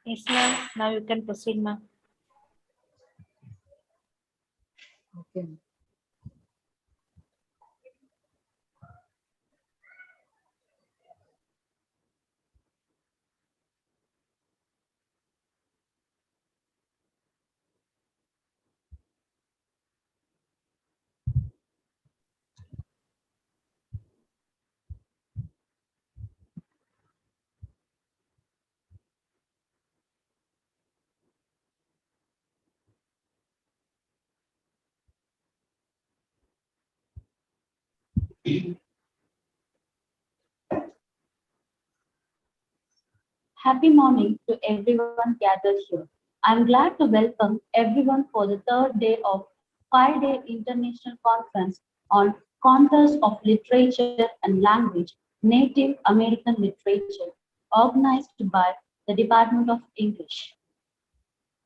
Yes, ma'am. Now you can proceed, ma'am. Okay. Happy morning to everyone gathered here. I'm glad to welcome everyone for the third day of 5-day international conference on Contours of Literature and Language, Native American Literature, organized by the Department of English.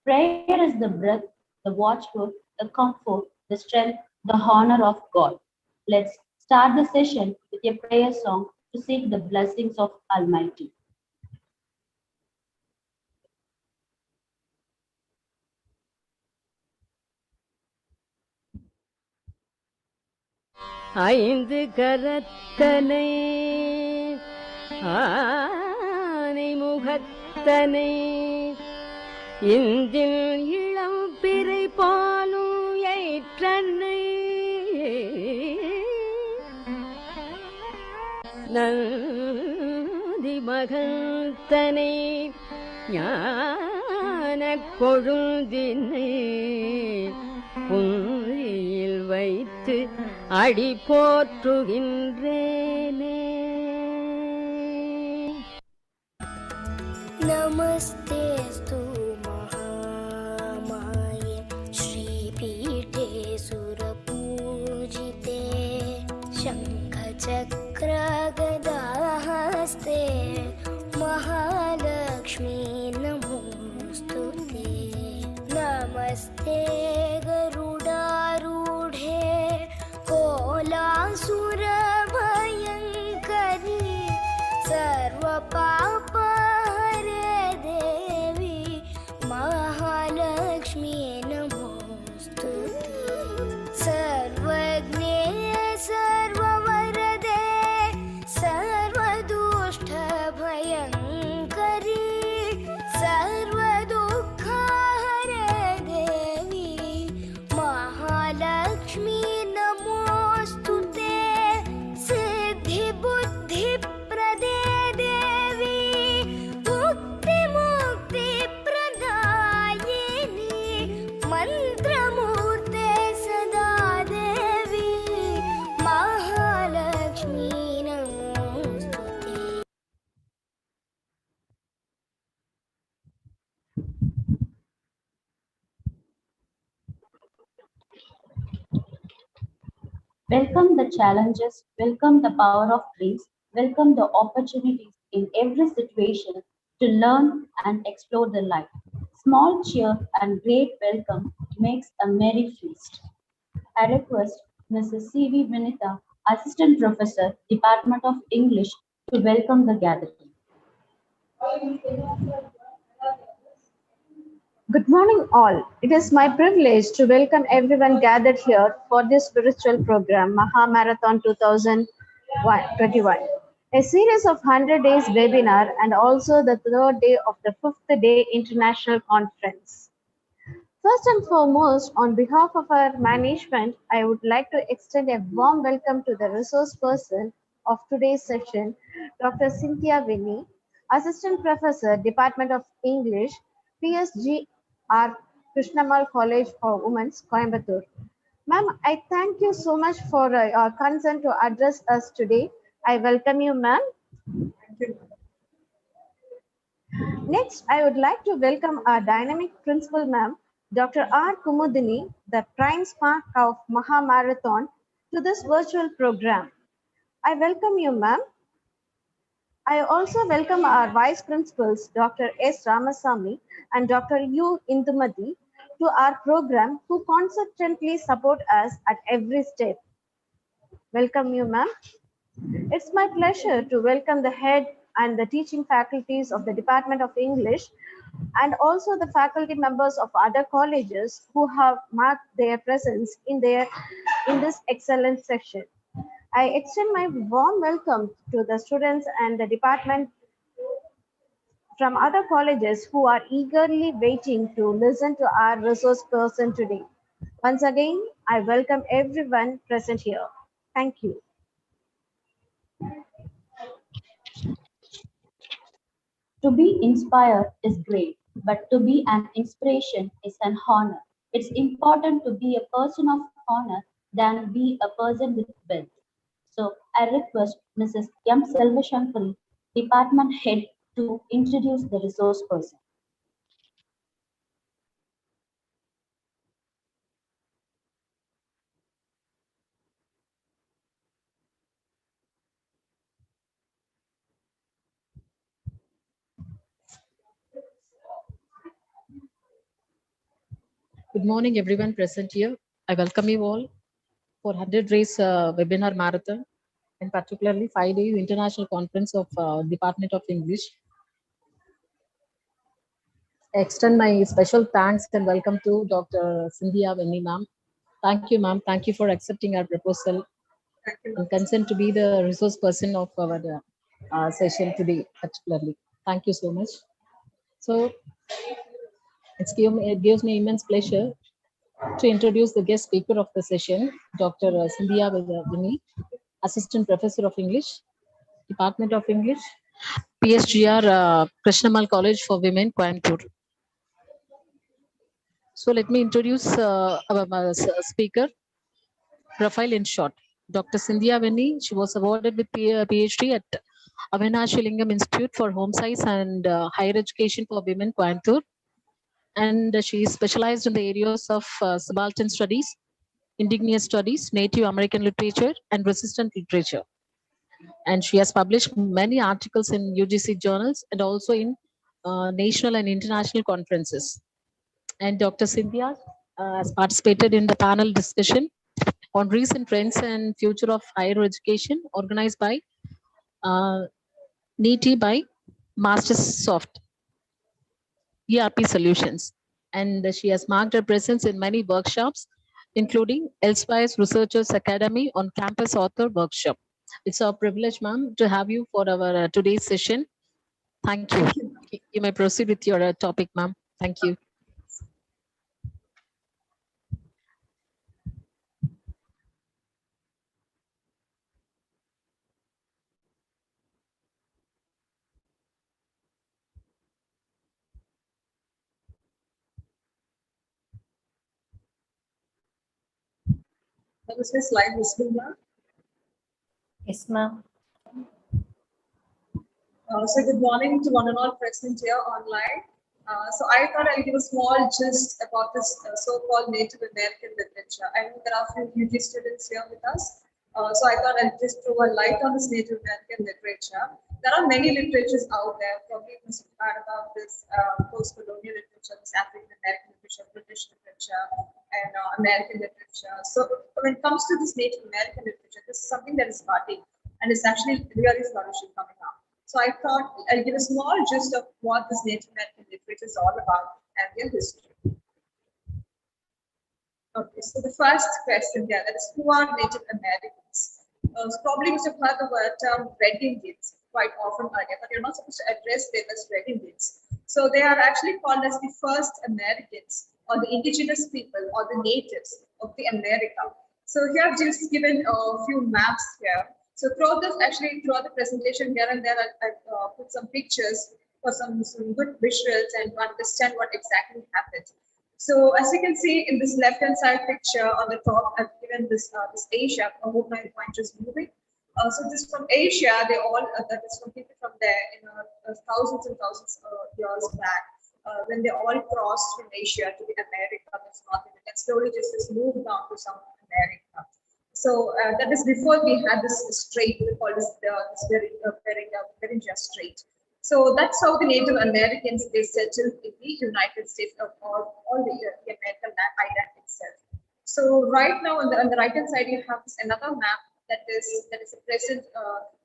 Prayer is the breath, the watchword, the comfort, the strength, the honor of God. Let's start the session with a prayer song to seek the blessings of Almighty. ஐந்து கரத்தனை ஆனை முகத்தனை இந்தில் இளம் பிறை பாலும் ஏற்றனை நந்தி மகந்தனை ஞான கொழுந்தினை புந்தியில் வைத்து அடி போற்றுகின்றேனே. नमस्तेस्तु महामाये श्रीपीठे सुरपूजिते शङ्खचक्रगदाहस्ते महालक्ष्मी नमोऽस्तुते। नमस्ते गरुडारूढे कोलासुरभयङ्करी सर्वपापहरे देवी महालक्ष्मी नमोऽस्तुते। सर्वज्ञे सर्ववरदे सर्वदुष्टभयङ्करी सर्वदुःखहरे देवी महालक्ष्मी नमोऽस्तुते। सिद्धिबुद्धिप्रदे देवी मुक्तिमुक्तिप्रदायिनी मन्त्रमूर्ते सदा देवी Mahalakshmi नमोऽस्तुते। Welcome the challenges, welcome the power of dreams, welcome the opportunities in every situation to learn and explore the life. Small cheer and great welcome makes a merry feast. I request Mrs. C.V. Vinita, Assistant Professor, Department of English, to welcome the gathering. Good morning, all. It is my privilege to welcome everyone gathered here for this spiritual program, MAHA Marathon 2021, a series of 100 days webinar and also the third day of the 5th day international conference. First and foremost, on behalf of our management, I would like to extend a warm welcome to the resource person of today's session, Dr. Cynthia Winnie, Assistant Professor, Department of English, PSGR, Krishnammal College for Women, Coimbatore. Ma'am, I thank you so much for your consent to address us today. I welcome you, ma'am. Next, I would like to welcome our dynamic principal, ma'am, Dr. R. Kumudini, the prime spark of MAHA Marathon, to this virtual program. I welcome you, ma'am. I also welcome our vice principals, Dr. S. Ramasamy and Dr. U. Indumati, to our program, who consistently support us at every step. Welcome you, ma'am. It's my pleasure to welcome the head and the teaching faculties of the Department of English, and also the faculty members of other colleges who have marked their presence in this excellent session. I extend my warm welcome to the students and the department from other colleges who are eagerly waiting to listen to our resource person today. Once again, I welcome everyone present here. Thank you. To be inspired is great, but to be an inspiration is an honor. It's important to be a person of honor than be a person with wealth. So I request Mrs. M. Selvashankari, Department Head, to introduce the resource person. Good morning, everyone present here. I welcome you all for 100 Race Webinar Marathon, and particularly 5 days International Conference of Department of English. I extend my special thanks and welcome to Dr. Cynthia Winnie, ma'am. Thank you, ma'am. Thank you for accepting our proposal and consent to be the resource person of our session today, particularly. Thank you so much. So it gives me immense pleasure to introduce the guest speaker of the session, Dr. Cynthia Winnie, Assistant Professor of English, Department of English, PSGR, Krishnammal College for Women, Coimbatore. So let me introduce our speaker profile in short. Dr. Cynthia Winnie, she was awarded with PhD at Avinashilingam Institute for Home Science and Higher Education for Women, Coimbatore. And she is specialized in the areas of subaltern studies, indigenous studies, Native American literature, and resistant literature. And she has published many articles in UGC journals and also in national and international conferences. And Dr. Cynthia has participated in the panel discussion on recent trends and future of higher education organized by NEETI by Mastersoft ERP Solutions. And she has marked her presence in many workshops, including Elsewhere's Researchers Academy on Campus Author Workshop. It's our privilege, ma'am, to have you for our today's session. Thank you. You may proceed with your topic, ma'am. Thank you. Was my slide visible now? Yes, ma'am. So good morning to one and all present here online. So I thought I'll give a small gist about this so-called Native American literature. I know there are a few UG students here with us. So I thought I'll just throw a light on this Native American literature. There are many literatures out there. Probably you must have heard about this post-colonial literature, this African American literature, British literature, and American literature. So when it comes to this Native American literature, this is something that is budding and is actually really flourishing coming up. So I thought I'll give a small gist of what this Native American literature is all about and their history. Okay, so the first question here, that is, who are Native Americans? So probably you have heard the word term Red Indians quite often earlier, but you're not supposed to address them as Red Indians. So they are actually called as the first Americans, or the indigenous people, or the natives of the America. So here I've just given a few maps here. So throughout the presentation here and there, I've put some pictures for some good visuals and to understand what exactly happened. So as you can see in this left-hand side picture on the top, I've given this Asia. I hope my point is moving. So this from Asia, they all that is from people from there in thousands and thousands of years back, when they all crossed from Asia to the America, that's North America, and slowly just moved down to South America. So that is before we had this strait called this Beringia Strait. So that's how the Native Americans, they settled in the United States of all the American island itself. So right now on the right hand side, you have this another map that is a present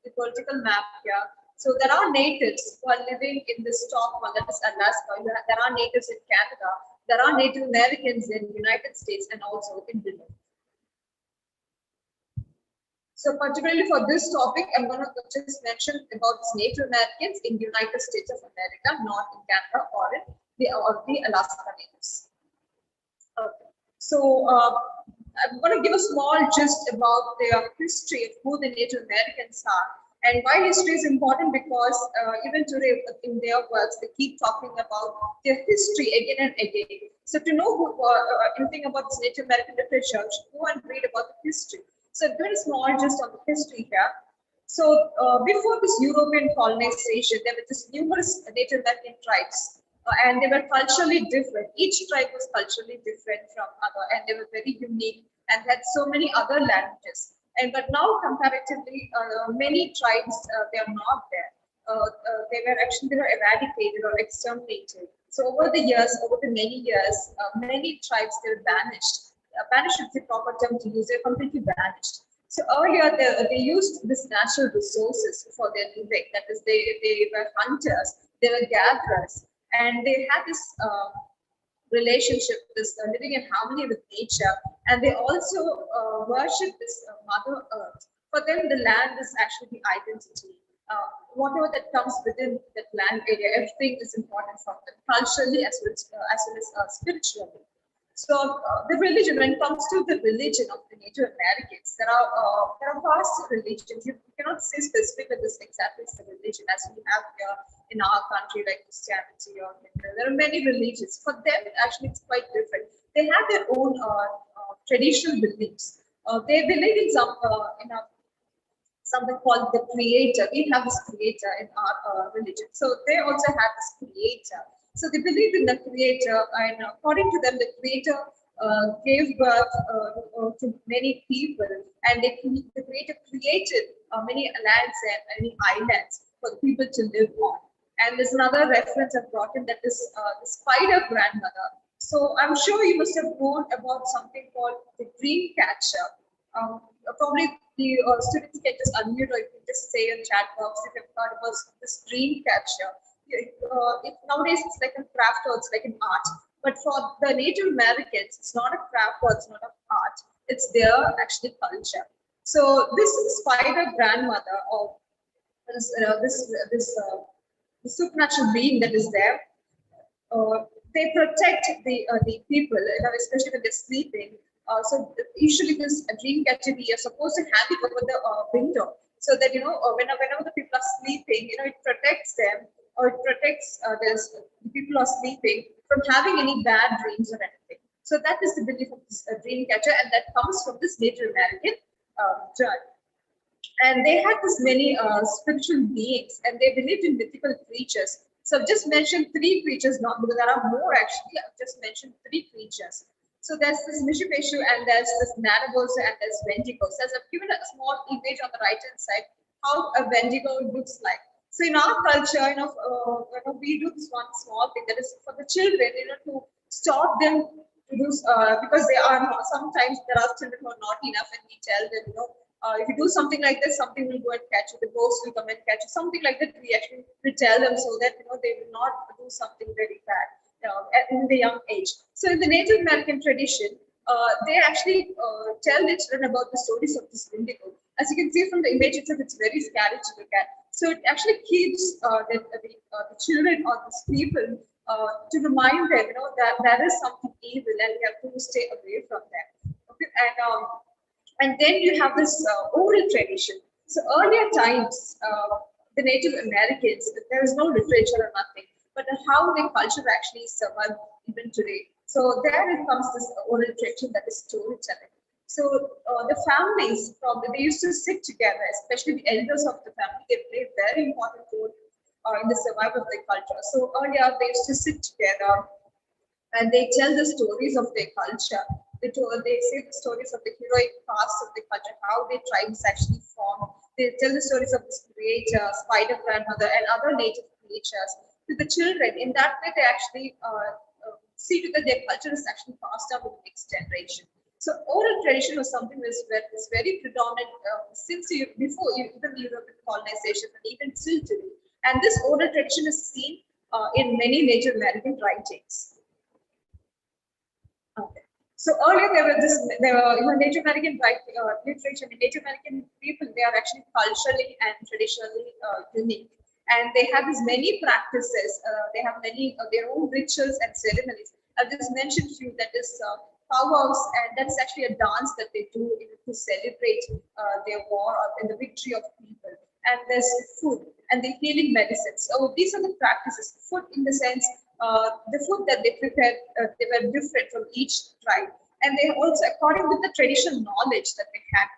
the political map here So there are natives who are living in this top one, that is Alaska. There are natives in Canada. There are Native Americans in the United States and also in Britain. So particularly for this topic, I'm going to just mention about Native Americans in the United States of America, not in Canada or in the Alaska Natives. Okay. So I'm going to give a small gist about their history of who the Native Americans are. And why history is important, because even today in their works, they keep talking about their history again and again. So to know anything about this Native American literature, you should go and read about the history. So very small just on the history here. So before this European colonization, there were just numerous Native American tribes, and they were culturally different. Each tribe was culturally different from other, and they were very unique and had so many other languages. But now comparatively, many tribes, they are not there. They were eradicated or exterminated. So over the years, over the many years, many tribes, they were banished. Banished is the proper term to use. They're completely banished. So earlier, they used this natural resources for their living. That is, they were hunters, they were gatherers, and they had this relationship, this living in harmony with nature, and they also worship this Mother Earth. For them, the land is actually the identity. Whatever that comes within that land area, everything is important for them, culturally as well as spiritually. So the religion, when it comes to the religion of the Native Americans, there are vast religions. You cannot say specific that this exactly is the religion as we have here in our country, like Christianity or Hindu. There are many religions. For them, actually, it's quite different. They have their own traditional beliefs. They believe in something called the Creator. We have this Creator in our religion. So they also have this Creator. So they believe in the Creator, and according to them, the Creator gave birth to many people, and the Creator created many lands and many islands for the people to live on. And there's another reference I've brought in, that is the spider grandmother. So I'm sure you must have known about something called the dream catcher. Probably the students can just unmute, or you can just say in chat box if you've heard about this dream catcher. Nowadays it's like a craft or it's like an art, but for the Native Americans, it's not a craft or it's not an art, it's their actually culture. So this spider grandmother, or this supernatural being that is there, they protect the people, especially when they're sleeping. So usually this dream catcher, you're supposed to hang it over the window, so that whenever the people are sleeping, it protects them, or it protects the people who are sleeping from having any bad dreams or anything. So that is the belief of this dream catcher, and that comes from this Native American tribe. And they had this many spiritual beings, and they believed in mythical creatures. So I've just mentioned 3 creatures, not because there are more actually. I've just mentioned 3 creatures. So there's this Mishipeshu, and there's this Nanabos, and there's Wendigos. As I've given a small image on the right hand side, how a Wendigo looks like. So in our culture, we do this one small thing, that is for the children, to stop them to do, because they are not, sometimes there are children who are naughty enough, and we tell them, if you do something like this, something will go and catch you, the ghost will come and catch you, something like that. We actually tell them so that they will not do something very bad in the young age. So in the Native American tradition, they actually tell their children about the stories of this Wendigo. As you can see from the image itself, it's very scary to look at. So it actually keeps the children or these people to remind them, that there is something evil and we have to stay away from them. Okay, and then you have this oral tradition. So earlier times, the Native Americans, there is no literature or nothing, but how their culture actually survived even today. So there it comes this oral tradition, that is storytelling. So the families, they used to sit together, especially the elders of the family. They play a very important role in the survival of their culture. So earlier they used to sit together, and they tell the stories of their culture. They say the stories of the heroic past of the culture, how their tribes actually formed. They tell the stories of this Creator, spider grandmother, and other native creatures to the children. In that way, they actually see to that their culture is actually passed down to the next generation. So oral tradition was something that is very predominant before even European colonization and even till today. And this oral tradition is seen in many Native American writings. Okay. So earlier there were Native American literature. Native American people, they are actually culturally and traditionally unique, and they have these many practices. They have many their own rituals and ceremonies. I'll just mention few. That is powwows, and that's actually a dance that they do to celebrate their war and the victory of people. And there's food and the healing medicines. So these are the practices. Food, in the sense, the food that they prepared, they were different from each tribe. And they also, according to the traditional knowledge that they had,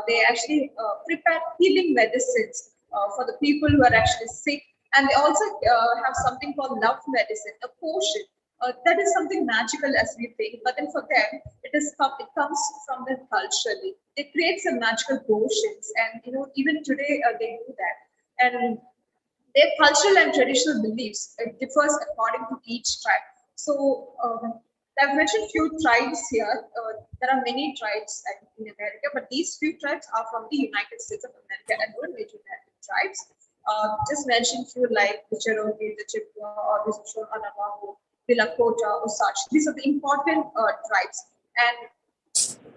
they actually prepared healing medicines for the people who are actually sick. And they also have something called love medicine, a potion. That is something magical as we think, but then for them, it comes from them culturally. They create some magical potions, and even today they do that. And their cultural and traditional beliefs differs according to each tribe. So I've mentioned few tribes here. There are many tribes in America, but these few tribes are from the United States of America and were Native American tribes. Just mention few like the Cherokee, the Chippewa, or the Navajo, the Lakota, Osage. These are the important tribes, and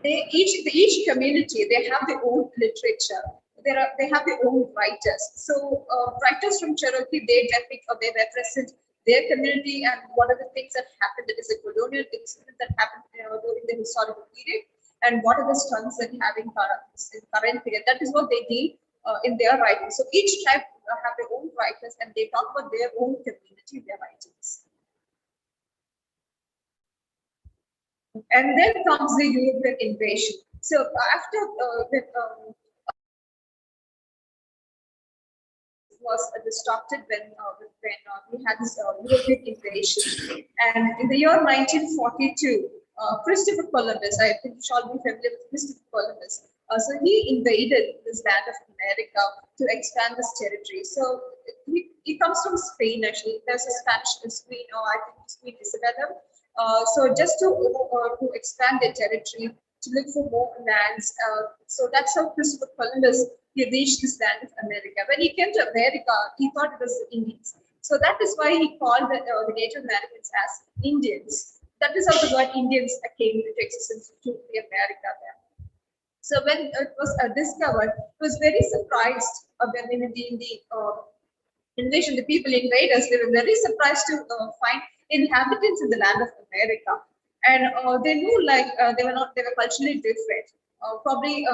each community, they have their own literature. They have their own writers. So writers from Cherokee, they depict or they represent their community and what are the things that happened. That is a colonial incident that happened during the historical period, and what are the struggles that they have in current period. That is what they deal in their writing. So each tribe have their own writers, and they talk about their own community, their writings. And then comes the European invasion. So after was disrupted when we had this European invasion, and in the year 1942, Christopher Columbus, I think you shall be familiar with Christopher Columbus. So he invaded this land of America to expand this territory. So he comes from Spain actually. There's a Spanish queen, or I think it's Queen Isabella. So just to expand their territory, to look for more lands. So that's how Christopher Columbus, he reached this land of America. When he came to America, he thought it was the Indians. So that is why he called the Native Americans as Indians. That is how the word Indians came into existence to the America there. So when it was discovered, he was very surprised when in the invasion, the people invaders, they were very surprised to find inhabitants in the land of America. And they knew they were culturally different. Probably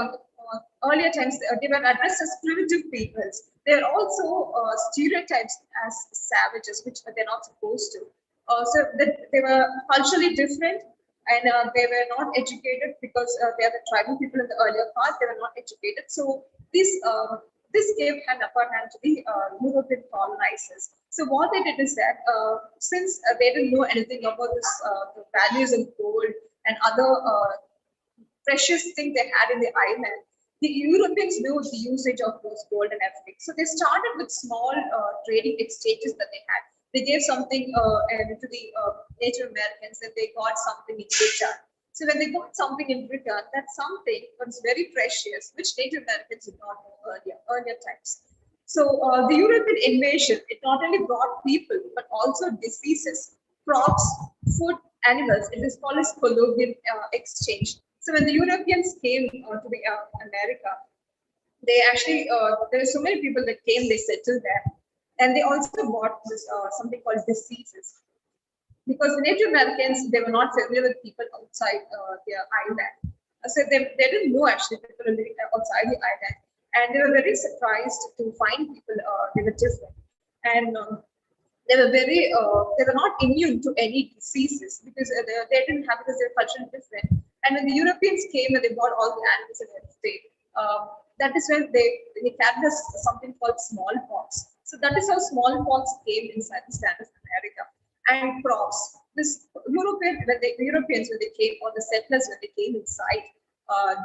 earlier times, they were addressed as primitive peoples. They are also stereotyped as savages, which they're not supposed to. So they were culturally different, and they were not educated because they are the tribal people in the earlier part. They were not educated. So this gave an upper hand to the European colonizers. So what they did is that since they didn't know anything about this, the values of gold and other precious things they had in the island, the Europeans knew the usage of those gold and everything. So they started with small trading exchanges that they had. They gave something to the Native Americans, and they got something in return. So when they got something in return, that something was very precious, which Native Americans did not know earlier times. So the European invasion, it not only brought people, but also diseases, crops, food, animals. It is called as Colombian Exchange. So when the Europeans came to the America, they actually, there were so many people that came, they settled there. And they also bought this something called diseases. Because the Native Americans, they were not familiar with people outside their island. So they didn't know actually people living outside the island. And they were very surprised to find people, they were different. And they were not immune to any diseases because they didn't have, because they were culturally different. And when the Europeans came and they bought all the animals and everything, that is when they carried us something called smallpox. So that is how smallpox came inside the land of America. And crops. This Europeans when they came, or the settlers when they came inside,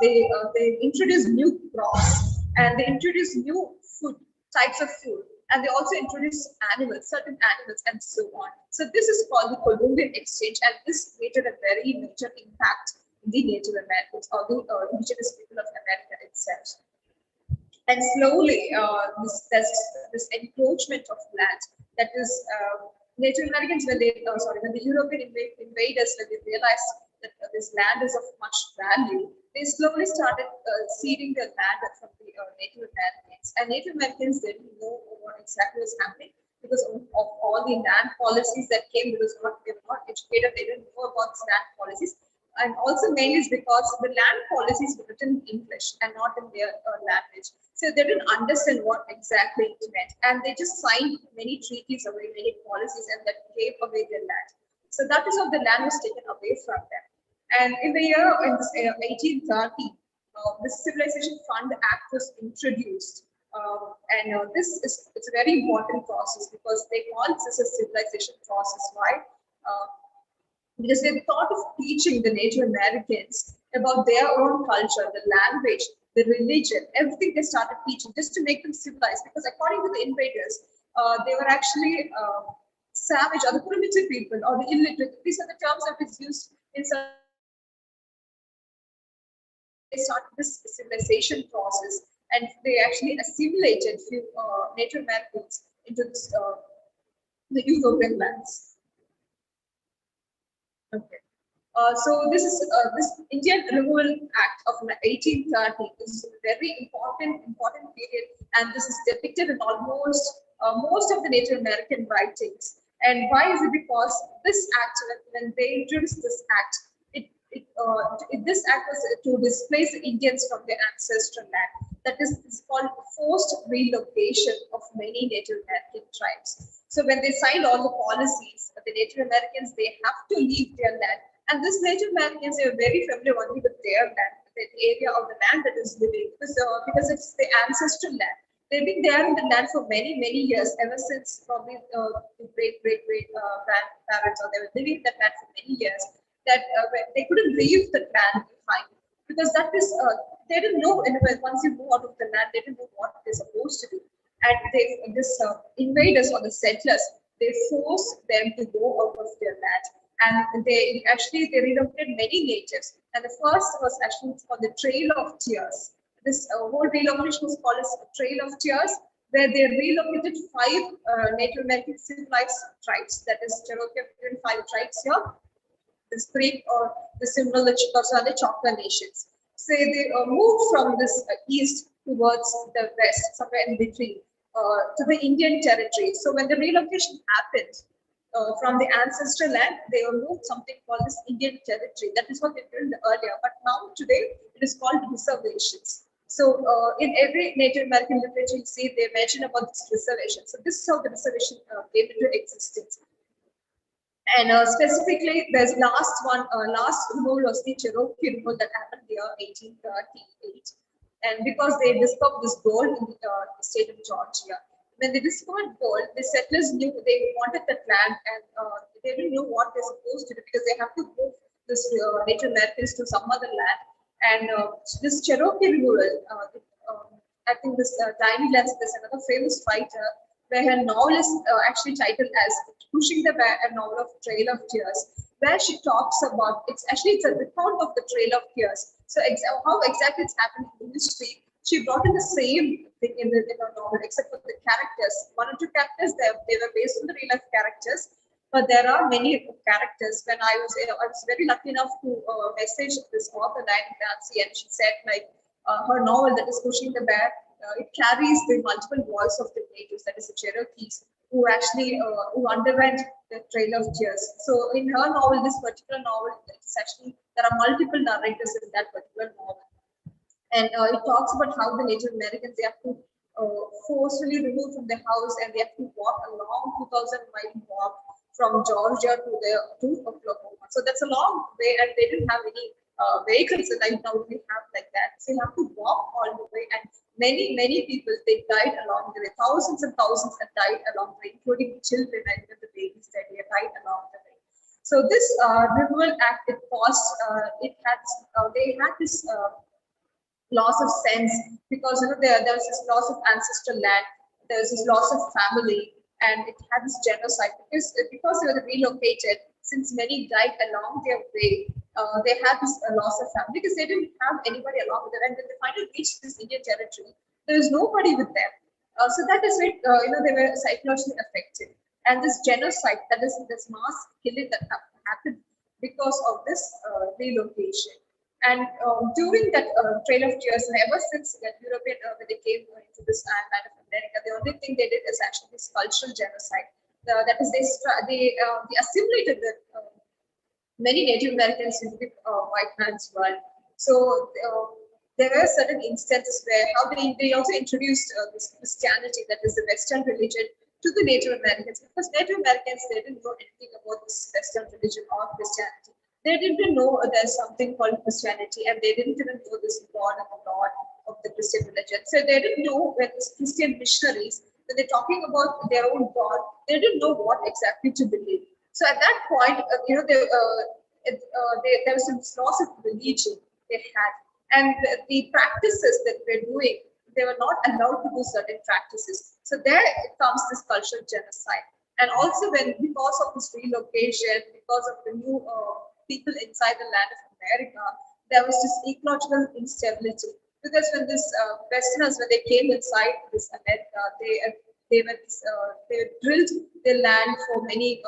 they introduced new crops, and they introduced new types of food, and they also introduced certain animals, and so on. So this is called the Colombian Exchange, and this created a very major impact the Native Americans or the indigenous people of America itself. And slowly, this encroachment of land, that is, Native Americans, when when the European invaders, when they realized that this land is of much value, they slowly started ceding their land from the Native Americans. And Native Americans didn't know what exactly was happening because of all the land policies that came. They were not educated, they didn't know about these land policies. And also mainly is because the land policies were written in English and not in their language. So they didn't understand what exactly it meant. And they just signed many treaties away, many policies, and that gave away their land. So that is how the land was taken away from them. And in the year 1830, the Civilization Fund Act was introduced. It's a very important process because they call this a civilization process. Why? Because they thought of teaching the Native Americans about their own culture, the language, the religion, everything they started teaching just to make them civilized. Because according to the invaders, they were actually savage or the primitive people or the illiterate. These are the terms that is used in some. They started this civilization process and they actually assimilated few Native Americans into this, the European lands. Okay. So this is this Indian Removal Act of 1830 is a very important period, and this is depicted in almost most of the Native American writings. And why is it? Because this act, when they introduced this act, this act was to displace the Indians from their ancestral land. That is, it's called forced relocation of many Native American tribes. So when they signed all the policies, the Native Americans, they have to leave their land. And this Native Americans, they are very familiar only with their land, the area of the land that is living, because it's the ancestral land. They've been there in the land for many years, ever since probably the great grandparents, or they were living in that land for many years. That they couldn't leave the land behind because that is they didn't know anywhere. Once you move out of the land, they didn't know what they're supposed to do. And invaders or the settlers, they forced them to go out of their land, and they relocated many natives. And the first was actually called the Trail of Tears. This whole relocation was called as Trail of Tears, where they relocated 5 Native American civilized tribes. That is Cherokee, 5 tribes here. This Creek or the symbol, the Chickasaw and the Choctaw nations. So they moved from this east towards the west, somewhere in between, to the Indian territory. So when the relocation happened from the ancestral land, they were moved something called this Indian territory. That is what they did earlier. But now today it is called reservations. So in every Native American literature, you see they mention about this reservation. So this is how the reservation came into existence. And specifically, there's last removal was the Cherokee removal that happened here 1838. And because they discovered this gold in the state of Georgia. When they discovered gold, the settlers knew they wanted that land, and they didn't know what they're supposed to do because they have to move this Native Americans to some other land. And this Cherokee removal, I think this Tiny Lens, there's another famous fighter where her novel is actually titled as Pushing the Bear, a novel of Trail of Tears, where she talks about, it's a recount of the Trail of Tears. So how exactly it's happened in history, she brought in the same thing in her novel, except for the characters. 1 or 2 characters, they were based on the real life characters, but there are many characters. When I was very lucky enough to message this author, Nancy, and she said her novel that is Pushing the Bear, it carries the multiple voice of the natives, that is the Cherokees, who actually who underwent the Trail of Tears. So in her novel, this particular novel, it's actually there are multiple narrators in that particular novel, and it talks about how the Native Americans, they have to forcefully remove from their house, and they have to walk a long 2,000-mile walk from Georgia to Oklahoma. So that's a long way, and they didn't have any vehicles like now we have like that. So you have to walk all the way, and many people, they died along the way. Thousands and thousands have died along the way, including children and even the babies that they died along the way. So this removal act, it caused, they had this loss of sense, because there was this loss of ancestral land, there was this loss of family, and it had this genocide because they were relocated. Since many died along their way, they had this loss of family because they didn't have anybody along with them. And when they finally reached this Indian territory, there was nobody with them. So that is why they were psychologically affected. And this genocide, that is this mass killing that happened because of this relocation. And during that Trail of Tears, and ever since that European, when they came into this land of America, the only thing they did is actually this cultural genocide. That is, they assimilated the many Native Americans into the white man's world. So there were certain instances where how they also introduced this Christianity, that is the Western religion, to the Native Americans, because Native Americans, they didn't know anything about this Western religion or Christianity. They didn't know there's something called Christianity, and they didn't even know this God and the Lord of the Christian religion. So they didn't know when these Christian missionaries, when they're talking about their own God, they didn't know what exactly to believe. So at that point, there was some loss of religion they had, and the practices that they're doing, they were not allowed to do certain practices. So there comes this cultural genocide. And also because of this relocation, because of the new people inside the land of America, there was this ecological instability. Because when this Westerners, when they came inside this America, they drilled the land for many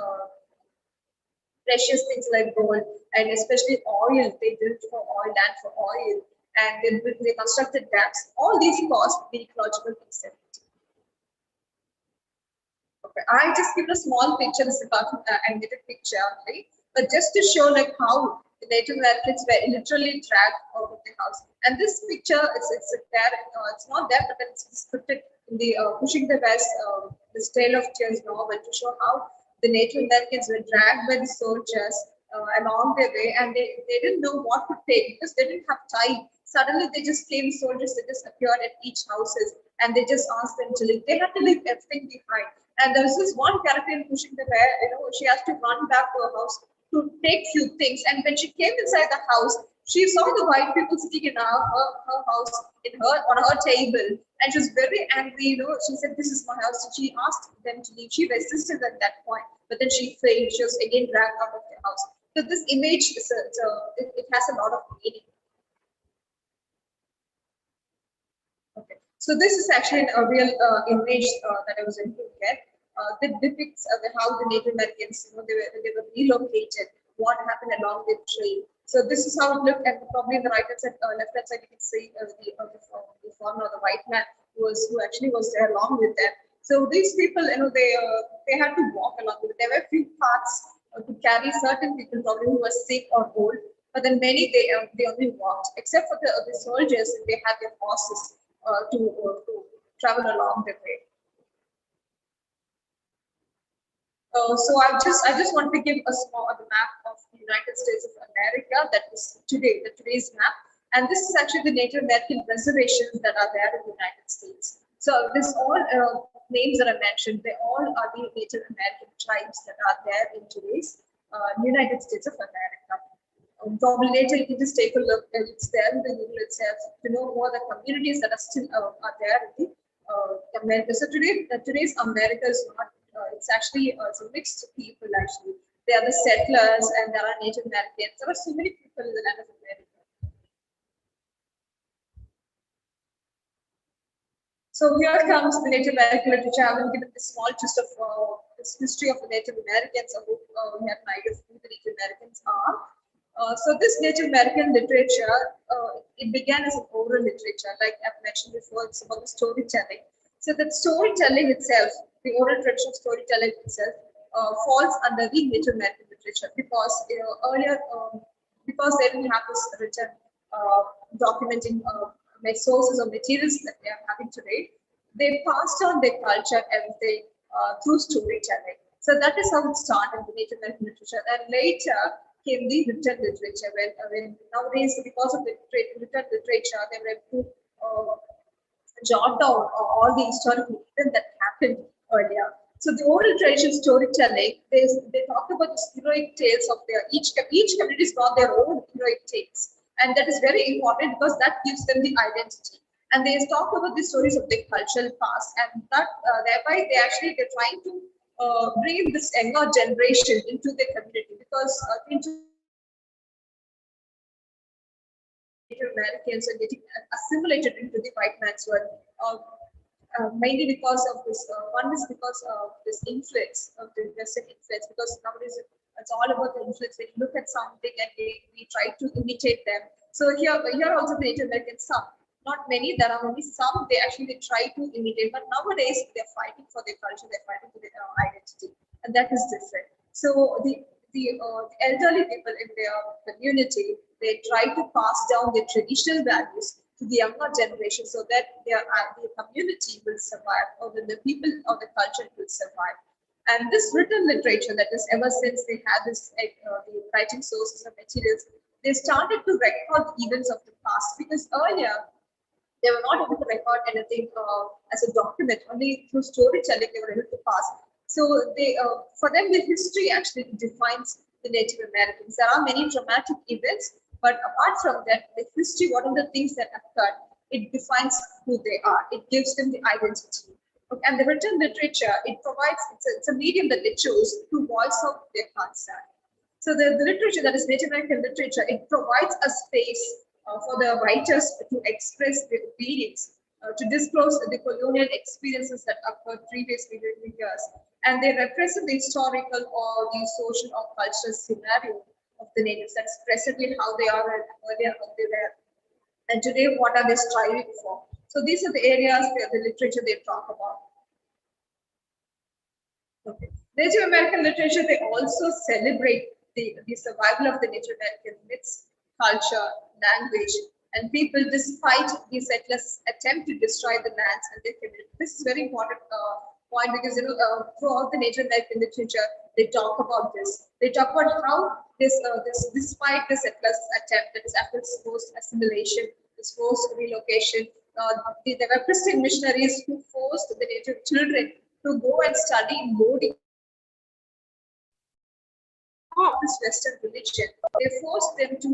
precious things like gold, and especially oil. They drilled for oil, land for oil, and they constructed dams. All these caused the ecological instability. Okay, I just give a small picture. This is a animated picture, right? But just to show like how the Native Americans were literally dragged out of the house. And this picture, it's there. It's not there, but it's descripted in the Pushing the West, this Tale of Tears novel, to show how the Native Americans were dragged by the soldiers along their way, and they didn't know what to take because they didn't have time. Suddenly, they just came, soldiers, they just appeared at each houses, and they just asked them to leave. They had to leave everything behind. And there was this one character in Pushing the Bear, she has to run back to her house to take few things. And when she came inside the house, she saw the white people sitting in her house, on her table, and she was very angry. She said, "This is my house." So she asked them to leave. She resisted at that point, but then she failed. She was again dragged out of the house. So this image, it has a lot of meaning. Okay, so this is actually a real image that I was able to get. That depicts how the Native Americans, they were relocated, what happened along the trail. So this is how it looked, and probably on the right hand side, left hand side, you can see the foreigner, the white man, who actually was there along with them. So these people, they had to walk along with it. There were few paths to carry certain people, probably who were sick or old, but then many they only walked, except for the soldiers. They had their horses to travel along the way. So I just want to give a small map of the United States of America. That is today's map, and this is actually the Native American reservations that are there in the United States. So this all names that I mentioned, they all are the Native American tribes that are there in today's United States of America. Probably later you can just take a look. It's there in the Google itself to know more the communities that are still are there in the America. So today's America is not. It's actually it's a mixed people. Actually, they are the settlers and there are Native Americans. There are so many people in the land of America. So here comes the Native American literature. I will give it a small gist of this history of the Native Americans. I hope we have an idea of who the Native Americans are. So this Native American literature, it began as an oral literature, like I've mentioned before. It's about the storytelling. So that storytelling itself, the oral tradition of storytelling itself, falls under the Native American literature because earlier, because they didn't have this written documenting sources or materials that they are having today, they passed on their culture, everything through storytelling. So that is how it started, the Native American literature. And later came the written literature. When nowadays, because of the written literature, they were able to jot down all the historical events that happened earlier. So the oral tradition storytelling, they talk about the heroic tales of each community's got their own heroic tales, and that is very important because that gives them the identity. And they talk about the stories of their cultural past, and that thereby they're trying to bring this younger generation into the community because into Native Americans are getting assimilated into the white man's world. Mainly because of this, one is because of this influence of the Western influence, because nowadays it's all about the influence. They look at something and we try to imitate them. So here also the Native Americans, some, not many, there are only some, they actually try to imitate, but nowadays they're fighting for their culture, they're fighting for their identity, and that is different. So the elderly people in their community, they try to pass down their traditional values to the younger generation so that their community will survive, or the people of the culture will survive. And this written literature, that is, ever since they had this the writing sources of materials, they started to record events of the past, because earlier they were not able to record anything as a document. Only through storytelling they were able to pass. So they, for them, the history actually defines the Native Americans. There are many dramatic events, but apart from that, the history, what are the things that occurred, it defines who they are. It gives them the identity. Okay, and the written literature, it provides, it's a medium that they choose to voice out their concern. So the literature, that is Native American literature, it provides a space for the writers to express their feelings, to disclose the colonial experiences that occurred previously during the years. And they represent the historical or the social or cultural scenario of the natives. That's presently how they are and earlier how they were. And today, what are they striving for? So these are the areas where the literature they talk about. Okay. Native American literature, they also celebrate the survival of the Native American myths, culture, language, and people, despite the settlers' attempt to destroy the lands and their community. This is very important point, because throughout the Native American literature, they talk about this. They talk about how this despite the settlers' attempt, that is after this forced assimilation, this forced relocation, there were Christian missionaries who forced the native children to go and study in boarding of this Western religion. They forced them to,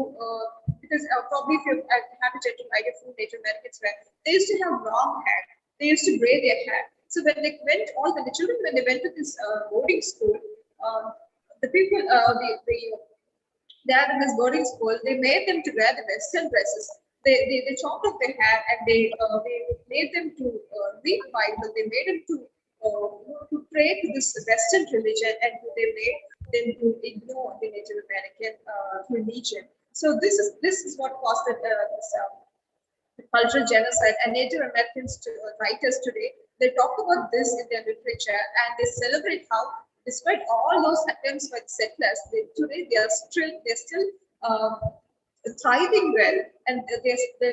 because probably if you have a general idea from Native Americans, where they used to have long hair, they used to braid their hair. So when they went, all the children, when they went to this boarding school, the people, they had in this boarding school, they made them to wear the Western dresses. They chopped off their hair and they made them to read Bible. They made them to pray to this Western religion, and they made them to ignore the Native American religion. So this is what caused this cultural genocide. And Native Americans writers today, they talk about this in their literature, and they celebrate how, despite all those attempts by the settlers, today they're still thriving well. And the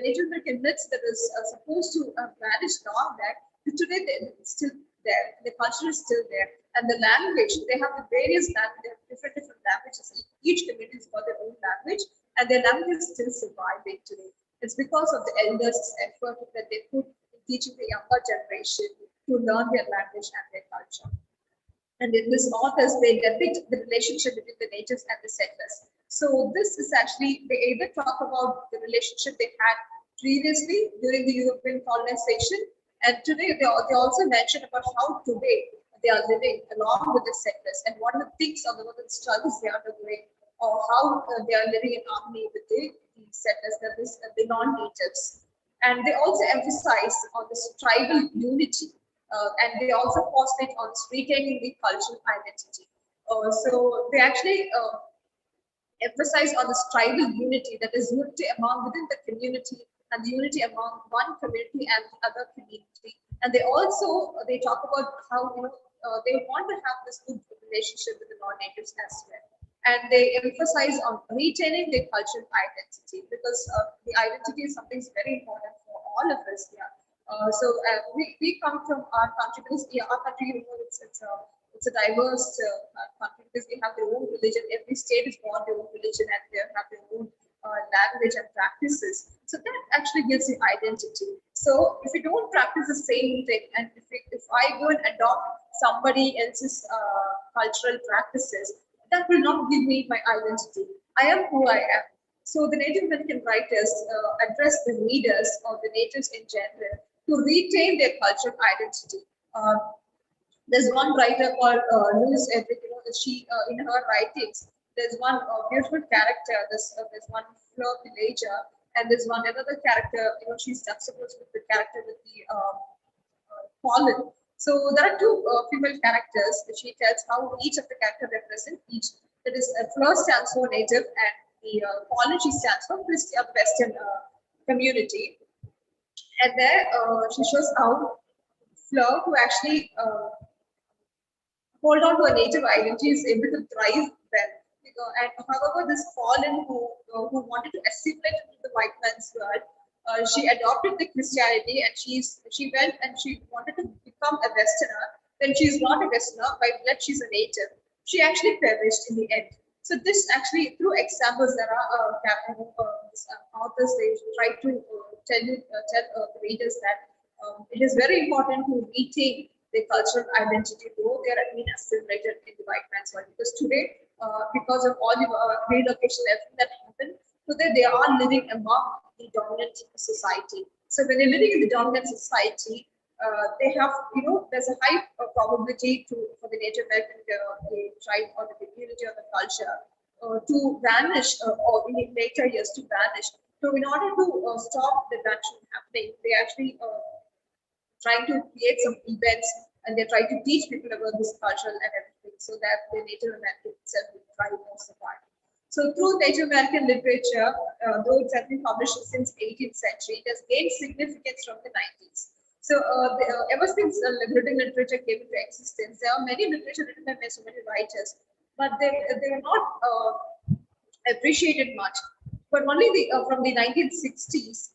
Native American myths that was supposed to vanish long back, today they're still there. The culture is still there, and the language, they have the various languages, they have different languages. Each community has got their own language, and their language is still surviving today. It's because of the elders' effort that they put in teaching the younger generation to learn their language and their culture. And in this authors, they depict the relationship between the natives and the settlers. So this is actually, they either talk about the relationship they had previously during the European colonization, and today they also mention about how today they are living along with the settlers, and what are the things or what are the struggles they are undergoing, or how they are living in harmony with the settlers, that is the non-natives. And they also emphasize on this tribal unity. And they also concentrate on retaining the cultural identity. So they actually emphasize on this tribal unity, that is unity within the community, and the unity among one community and the other community. And they talk about how they want to have this good relationship with the non-natives as well. And they emphasize on retaining their cultural identity, because the identity is something very important for all of us here. We come from our country, because our country, it's a diverse country, because they have their own religion. Every state is born their own religion, and they have their own language and practices. So that actually gives you identity. So if you don't practice the same thing, and if I go and adopt somebody else's cultural practices, that will not give me my identity. I am who I am. So the Native American writers address the readers, or the natives in general, to retain their cultural identity. There's one writer called Louise Everett. She in her writings, there's one beautiful character. There's one Fleur Pillager, And there's one another character, she's juxtaposed with the character with the pollen. So there are two female characters. She tells how each of the characters represent each. That is, Fleur stands for native, and the pollen she stands for Western community. And there she shows how Fleur, who actually hold on to a native identity, is able to thrive well. And however, this pollen who wanted to assimilate into the white man's world, she adopted the Christianity, and she went and she wanted to become a Westerner. Then she's not a Westerner, by blood she's a native. She actually perished in the end. So this actually, through examples, there are authors, they try to tell the readers that it is very important to retain their cultural identity, though they are being assimilated in the white man's world. Because today, because of all the relocation everything that happened, today they are living among the dominant society. So when they're living in the dominant society, they have, there's a high probability for the Native American tribe or the community or the culture to vanish, or in later years to vanish. So in order to stop the vanishing happening, they actually trying to create some events, and they're trying to teach people about this culture and everything, so that the Native American itself will thrive and survive. So through Native American literature, though it has been published since 18th century, it has gained significance from the 90s. So ever since written literature came into existence, there are many literature written by so many writers, but they were not appreciated much. But only from the 1960s,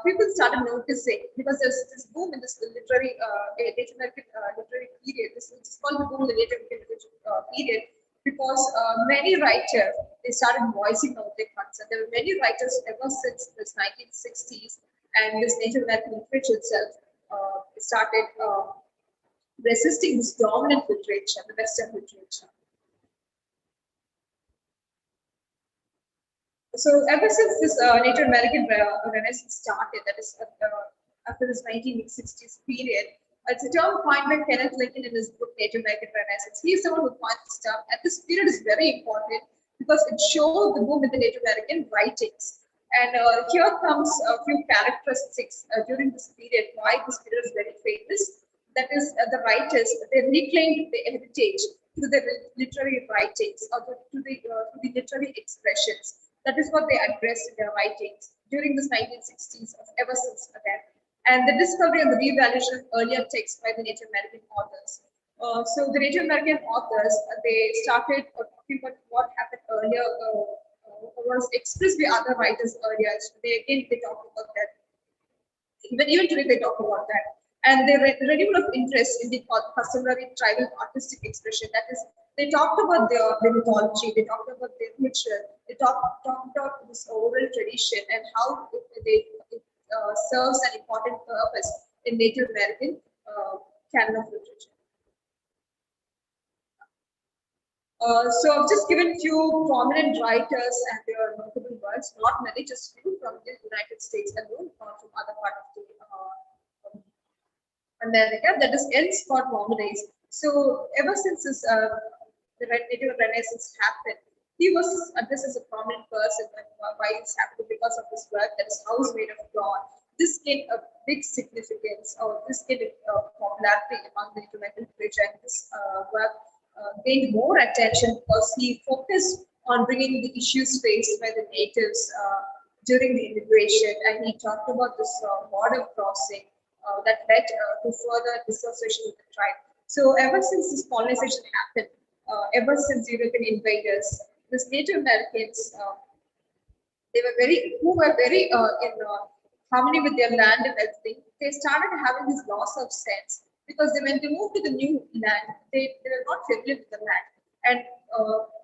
people started noticing, because there's this boom in this literary Native American literary period. This is called the boom in the Native American literature period, because many writers, they started voicing out their concern. There were many writers ever since this 1960s, and this Native American literature itself started resisting this dominant literature, the Western literature. So ever since this Native American Renaissance started, that is after this 1960s period, it's a term coined by Kenneth Lincoln in his book Native American Renaissance. He is the one who coined this term, and this period is very important because it showed the boom in the Native American writings. And here comes a few characteristics during this period, why this period is very famous. That is, the writers, they reclaimed the heritage through the literary writings, or to the literary expressions. That is what they addressed in their writings during this 1960s, ever since then. And the discovery and the revaluation of earlier texts by the Native American authors. So the Native American authors, they started talking about what happened earlier, was expressed by other writers earlier. So they talk about that. Even today they talk about that. And they renewal of interest in the customary tribal artistic expression. That is, they talked about their mythology, they talked about their ritual, they talked about this oral tradition and how it serves an important purpose in Native American canon of literature. So I've just given few prominent writers and their notable works, not many, just few from the United States alone, or from other part of the America, that is N. Scott Mommodys. So ever since this the Native Renaissance happened, he was addressed as a prominent person, and why it's happened because of his work, that is House Made of God. This gained a big significance, or this gained popularity among the Native American literature, and this work gained more attention because he focused on bringing the issues faced by the natives during the immigration, and he talked about this border crossing that led to further dissociation with the tribe. So ever since this colonization happened, ever since European invaders, these Native Americans, who were very in harmony with their land and everything, they started having this loss of sense, because when they moved to the new land, they were not familiar with the land. And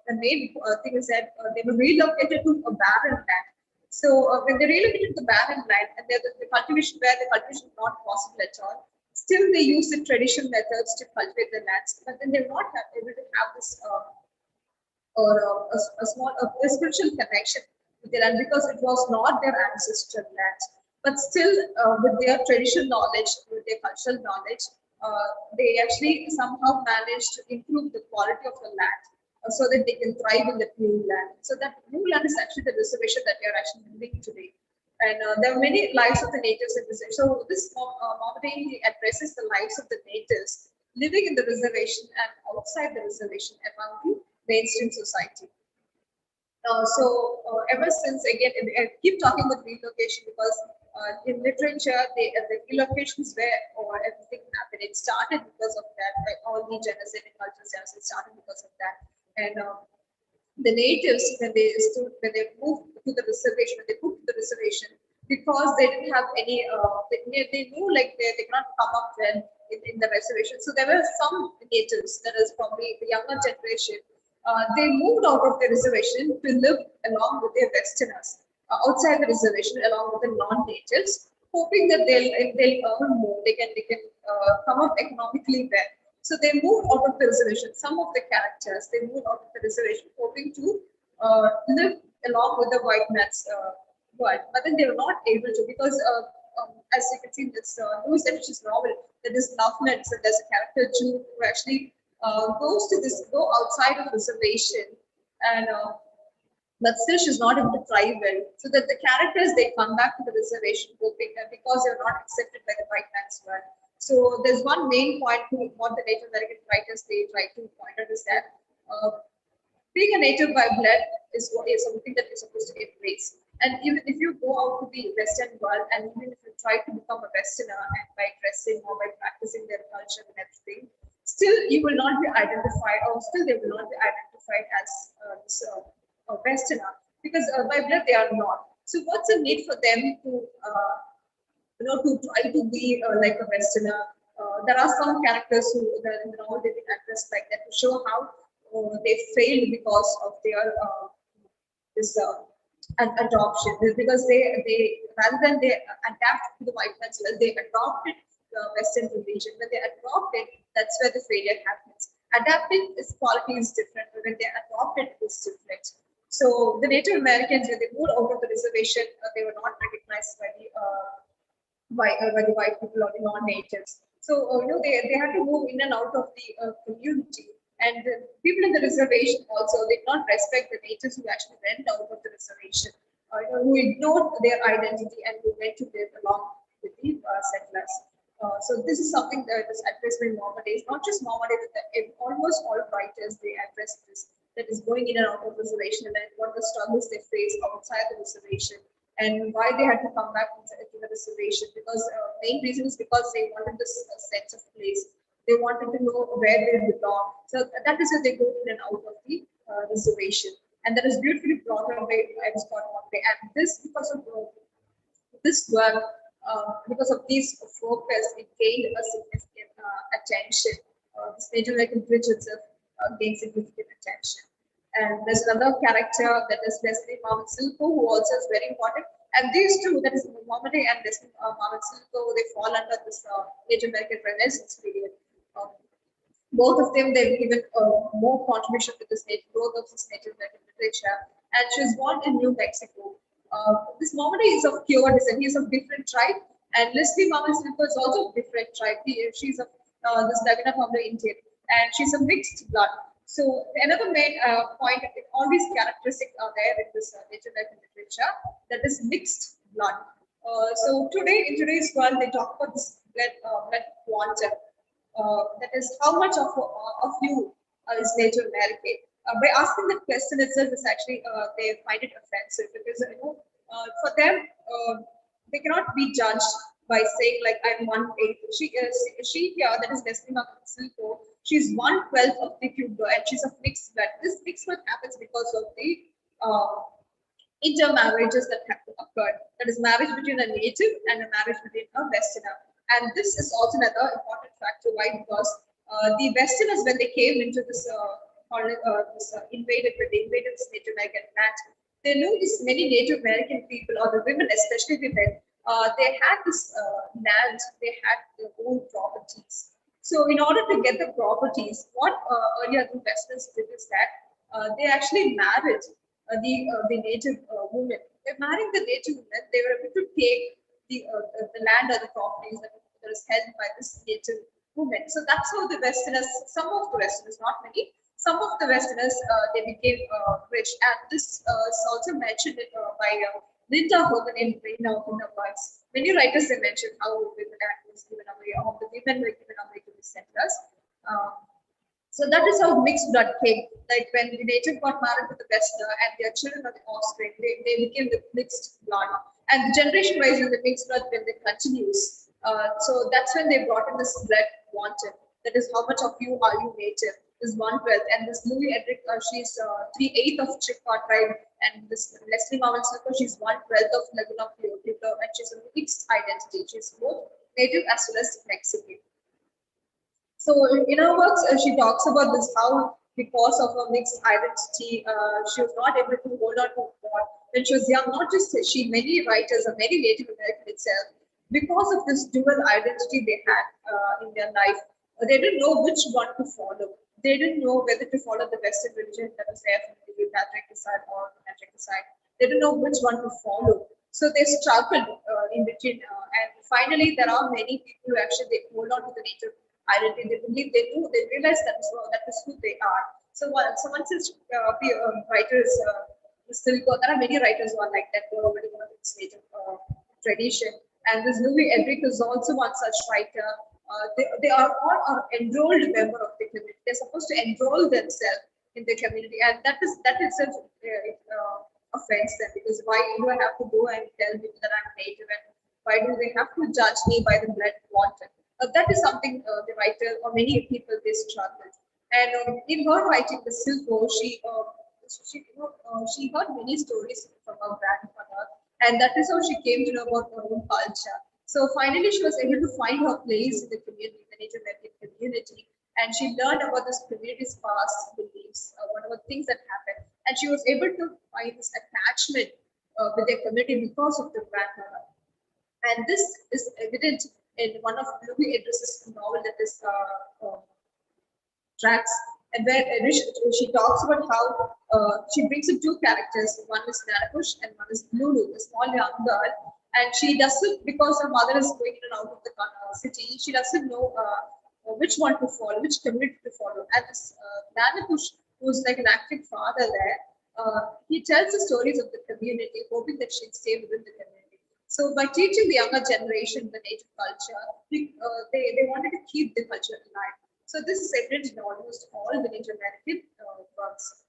the main thing is that they were relocated to a barren land. So when they relocated to the barren land, and the cultivation is not possible at all, still they use the traditional methods to cultivate the lands, but then they're not able to have this a spiritual connection with the land, because it was not their ancestral land. But still, with their traditional knowledge, with their cultural knowledge, they actually somehow managed to improve the quality of the land, so that they can thrive in the new land. So that new land is actually the reservation that we are actually living today. And there are many lives of the natives in this. So this Mohammed addresses the lives of the natives living in the reservation and outside the reservation among the mainstream society. Ever since, again, I keep talking about relocation because in literature, the relocations where everything happened. It started because of that. Like all the genocide and cultural genocide started because of that. And the natives, when they moved to the reservation, because they didn't have any, they knew like they cannot come up well in the reservation. So there were some natives, that is probably the younger generation, they moved out of the reservation to live along with their Westerners outside the reservation, along with the non-natives, hoping that they'll earn more. They can come up economically well. So they moved out of the reservation. Some of the characters, they moved out of the reservation, hoping to live along with the white man's world. But then they were not able to because, as you can see in this Louis Edish's novel, that is Love Nets, and there's a character Jew who actually go outside of reservation, and but still she's not able to thrive well. So that the characters, they come back to the reservation hoping that because they're not accepted by the white man's world. So there's one main point to what the Native American writers they try to point out is that being a native by blood is something that you're supposed to embrace. And even if you go out to the Western world, and even if you try to become a Westerner and by dressing or by practicing their culture and everything, still you will not be identified, or still they will not be identified as a Westerner, because by blood they are not. So what's the need for them to to try to be like a Westerner? There are some characters who in the novel they've been addressed like that to show how they failed because of their this adoption, because they rather than they adapt to the white man's world, they adopted the Western religion. When they adopt it, that's where the failure happens. Adapting its quality is different, but when they adopt it, it's different. So the Native Americans, when they moved out of the reservation, they were not recognized by the white people or the non-natives. So they had to move in and out of the community. And the people in the reservation also did not respect the natives who actually went out of the reservation, who ignored their identity and who went to live along with the settlers. So this is something that is addressed by Mohammed. Not just Mohammed, but almost all writers, they address this, that is going in and out of reservation, and what the struggles they face outside the reservation, and why they had to come back to the reservation. Because main reason is because they wanted this sense of place. They wanted to know where they belong. So that is why they go in and out of the reservation. And that is beautifully brought up by Scott Mohammed. And this, because of this work, because of these focus, it gained a significant attention. This Native American bridge itself gained significant attention. And there's another character that is Leslie Mohammed Silko, who also is very important. And these two, that is Mohammed and Leslie Mohammed Silko, they fall under this Native American Renaissance period. Both of them, they've given more contribution to this Native American literature. And she was born in New Mexico. This Mohammed is of Kiowa descent. He is of different tribe. And Leslie Mohammed Silko is also of different tribe. She's of this Laguna Pablo Indian. And she's a mixed blood. So another main point, all these characteristics are there in this Native American literature, that is mixed blood. So today, in today's world, they talk about this blood quantum. That is, how much of you is Native American? By asking that question itself is actually they find it offensive, because for them they cannot be judged by saying like I'm 1/8. She here, that is Leslie Mohammed Silko, she's 1/12 of the Cuba, and she's of mixed blood. This mixed blood happens because of the intermarriages that have occurred. That is marriage between a native and a marriage between a Westerner. And this is also another important factor. Why? Because the Westerners, when they came into this, when they invaded this Native American land, they knew this many Native American people, or the women, especially the men, they had this land, they had their own properties. So in order to get the properties, what earlier the Westerners did is that they actually married the native women. By marrying the native women, they were able to take the land or the properties that is held by this native women. So that's how the Westerners, some of the Westerners, not many, some of the Westerners, they became rich. And this is also mentioned by Linda Hogan in Brain Out in the Words. Many writers they mentioned how women was given away, how the women were given away to the settlers. So that is how mixed blood came. Like when the native got married to the Westerner and their children are the offspring, they became the mixed blood. And the generation wise in the mixed blood when they continues. So that's when they brought in this blood wanted. That is how much of you are you native is 1/12. And this Louis Edric, she's 3/8 of Chippewa tribe, and this Leslie Marvin Silko, she's 1/12 of Laguna Pueblo, and she's a mixed identity. She's both native as well as Mexican. So in her works, she talks about this how because of her mixed identity, she was not able to hold on to God when she was young. Not just she, many writers or many Native American itself, because of this dual identity they had in their life, they didn't know which one to follow. They didn't know whether to follow the Western religion that was there from the patriarchal side or the matriarchal side. They didn't know which one to follow. So they struggled in between. And finally, there are many people who actually they hold on to the native identity. They believe they knew, they realize that is who they are. So once this writers still go, there are many writers who are like that, who are already one of its native tradition. And this Louis Edric is also one such writer. They are all enrolled member of the community. They're supposed to enroll themselves in the community, and that itself offends them, because why do I have to go and tell people that I'm native, and why do they have to judge me by the blood wanted? That is something the writer or many people they struggle. And in her writing, the Silko, she heard many stories from her grandmother, and that is how she came to know about her own culture. So finally, she was able to find her place in the community, the Native American community, and she learned about this community's past beliefs, whatever things that happened, and she was able to find this attachment with their community because of the grandmother. And this is evident in one of Louis Edris's novel, that is Tracks, and where she talks about how she brings in two characters. One is Nanakush and one is Lulu, the small young girl. And she doesn't, because her mother is going in and out of the city, she doesn't know which one to follow, which community to follow. And this Nanakush, who's like an active father there, he tells the stories of the community, hoping that she'd stay within the community. So by teaching the younger generation the native culture, they wanted to keep the culture alive. So this is evident in almost all the Native American works.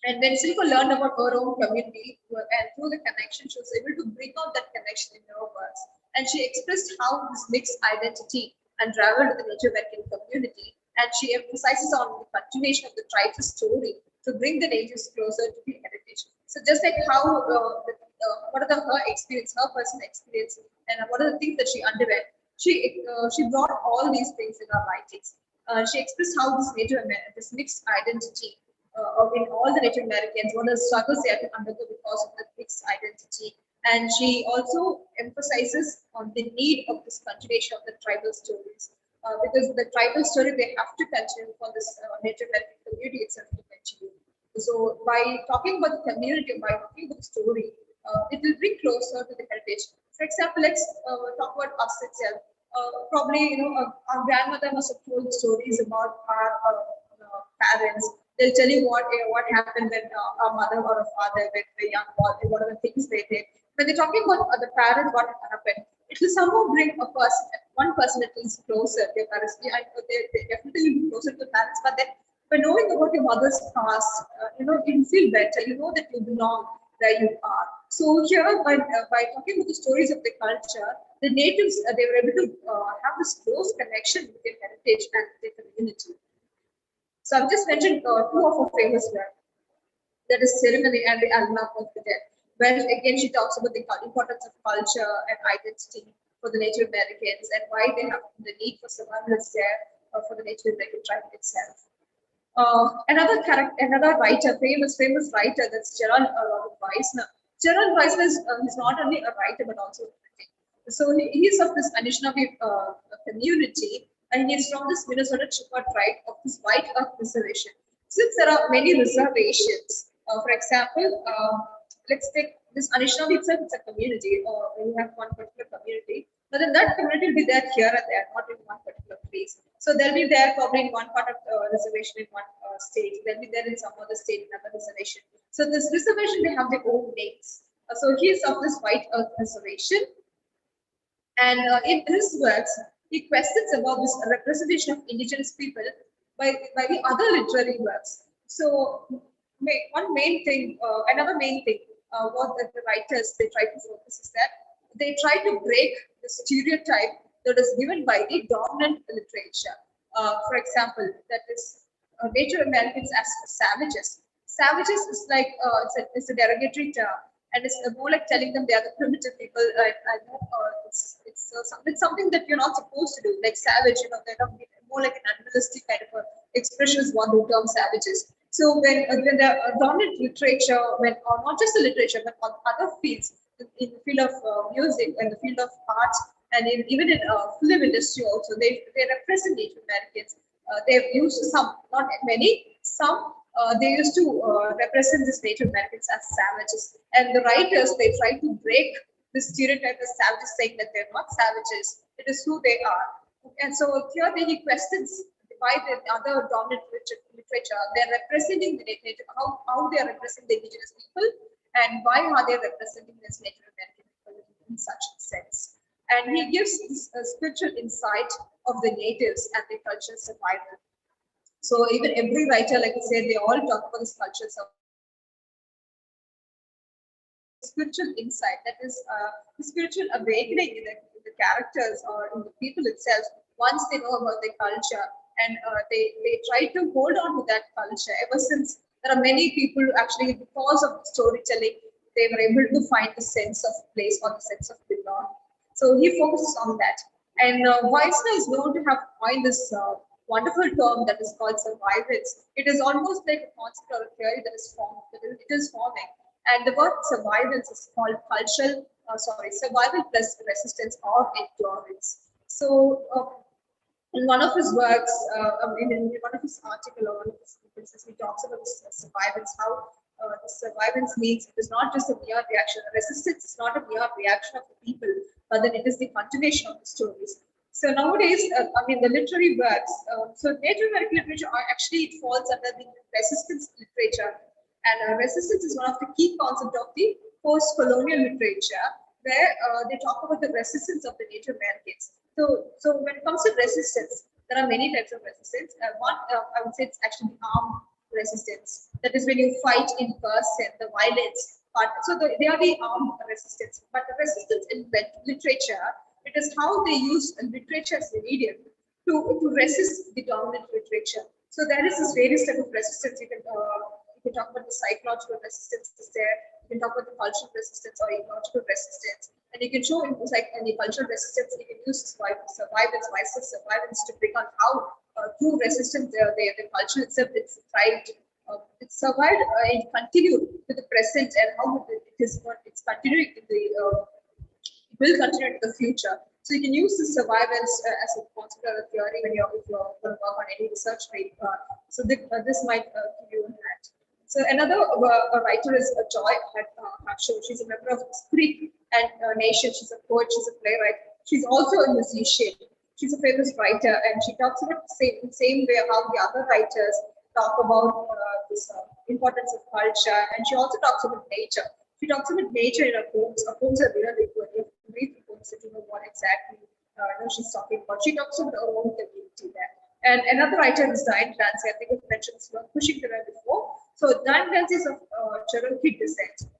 And when Silko learned about her own community, and through the connection, she was able to bring out that connection in her works. And she expressed how this mixed identity unraveled the Native American community. And she emphasizes on the continuation of the tribal story to bring the natives closer to the heritage. So just like how, what are her experience, her personal experience, and what are the things that she underwent, she brought all these things in her writings. She expressed how this mixed identity in all the Native Americans, what are the struggles they have to undergo because of the mixed identity. And she also emphasizes on the need of this continuation of the tribal stories, because the tribal story, they have to continue for this Native American community itself to continue. So by talking about the community, by talking about the story, it will bring closer to the heritage. For example, let's talk about us itself. Probably, our grandmother must have told stories about our parents. They'll tell you what happened when our mother or a father, when they were young, what are the things they did. When they're talking about the parents, what happened, it will somehow bring one person at least closer. Their parents, they definitely will be closer to the parents, but then by knowing about your mother's past, you feel better. You know that you belong where you are. So here, by talking about the stories of the culture, the natives, they were able to have this close connection with their heritage and their community. So I've just mentioned two of her famous works, that is Ceremony and the Almanac of the Dead, where again she talks about the importance of culture and identity for the Native Americans and why they have the need for survival there for the Native American tribe itself. Another writer, famous writer, that's Gerald Weisner. Gerald Weisner is not only a writer but also a critic. So he is of this Anishinaabe community, and he is from this Minnesota Chippewa tribe of this White Earth Reservation. Since there are many reservations, for example, let's take this Anishinaabe itself, it's a community, or you have one particular community, but then that community will be there here and there, not in one particular place. So they'll be there probably in one part of the reservation in one state, they'll be there in some other state, another reservation. So this reservation, they have their own names. So he is of this white earth reservation. And in his works, he questions about this representation of indigenous people by the other literary works. So another main thing, what the writers, they try to focus is that they try to break the stereotype that is given by the dominant literature. For example, that is Native Americans as savages. Savages is like, it's a derogatory term, and it's more like telling them they are the primitive people. I know it's something that you're not supposed to do, like savage, they're more like an animalistic kind of a expression is what the term savage is. So when the dominant literature, or not just the literature, but on other fields, in the field of music and the field of arts, and even in film industry also, they represent Native Americans. They've used some, not many, some. They used to represent these Native Americans as savages, and the writers, they try to break the stereotype of savages, saying that they're not savages; it is who they are. And so here, he questions by the other dominant literature, they're representing the Native, how they are representing the indigenous people, and why are they representing this Native American people in such a sense. And he gives this spiritual insight of the natives and their cultural survival. So even every writer, like I said, they all talk about this cultural survival. Spiritual insight, that is the spiritual awakening in the characters or in the people itself, once they know about their culture, and they try to hold on to that culture. Ever since, there are many people who actually, because of storytelling, they were able to find the sense of place or the sense of belonging. So he focuses on that. And Weissner is known to have coined this wonderful term that is called survivance. It is almost like a concept or a theory that is formed, it is forming. And the word survivance is called survival plus resistance or endurance. So in one of his works, in one of his articles or one of his pieces, he talks about survivance, how the survivance means it is not just a mere reaction. Resistance is not a mere reaction of the people, but then it is the continuation of the stories. So nowadays, the literary works, so Native American literature actually, it falls under the resistance literature. And resistance is one of the key concepts of the post-colonial literature, where they talk about the resistance of the Native Americans. So when it comes to resistance, there are many types of resistance. One, I would say, it's actually armed resistance. That is when you fight in person, the violence. So they are the armed resistance. But the resistance in literature, it is how they use literature as a medium to resist the dominant literature. So there is this various type of resistance. You can talk about the psychological resistance is there. You can talk about the cultural resistance or ecological resistance. And you can show in the cultural resistance, you can use survivance, survivance to bring on how through resistance the culture itself, it's thrived, it's survived and continued to the present, and how it's continuing in the it will continue in the future. So you can use the survivance as a concept or a theory when if you're going to work on any research paper. So this might give you an hand. So another writer is Joy Hakshaw. She's a member of Creek and Nation. She's a poet, she's a playwright. She's also a musician. She's a famous writer, and she talks about the same way how the other writers talk about this importance of culture, and she also talks about nature. She talks about nature in her poems. Her poems are really good. You have to read the poems to know what exactly she's talking about. She talks about her own community there. And another writer is Diane Clancy. I think I've mentioned this one, Pushing to Her before. So Diane Clancy is of Cherokee descent.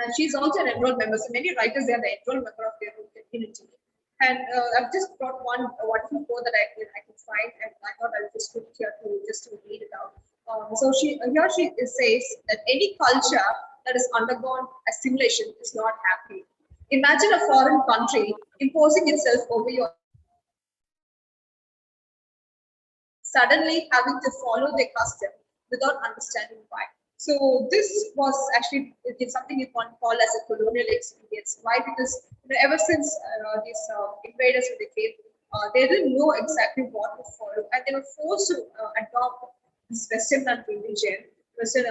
And she's also an enrolled member. So many writers, they are the enrolled member of their own community. And I've just brought one wonderful quote that I can find, and I thought I'll just put it here to read it out. So she says that any culture that has undergone assimilation is not happy. Imagine a foreign country imposing itself over your, suddenly having to follow their custom without understanding why. So this was actually something you can call as a colonial experience. Why? Because ever since these invaders came, they didn't know exactly what to follow, and they were forced to adopt this Western religion, Western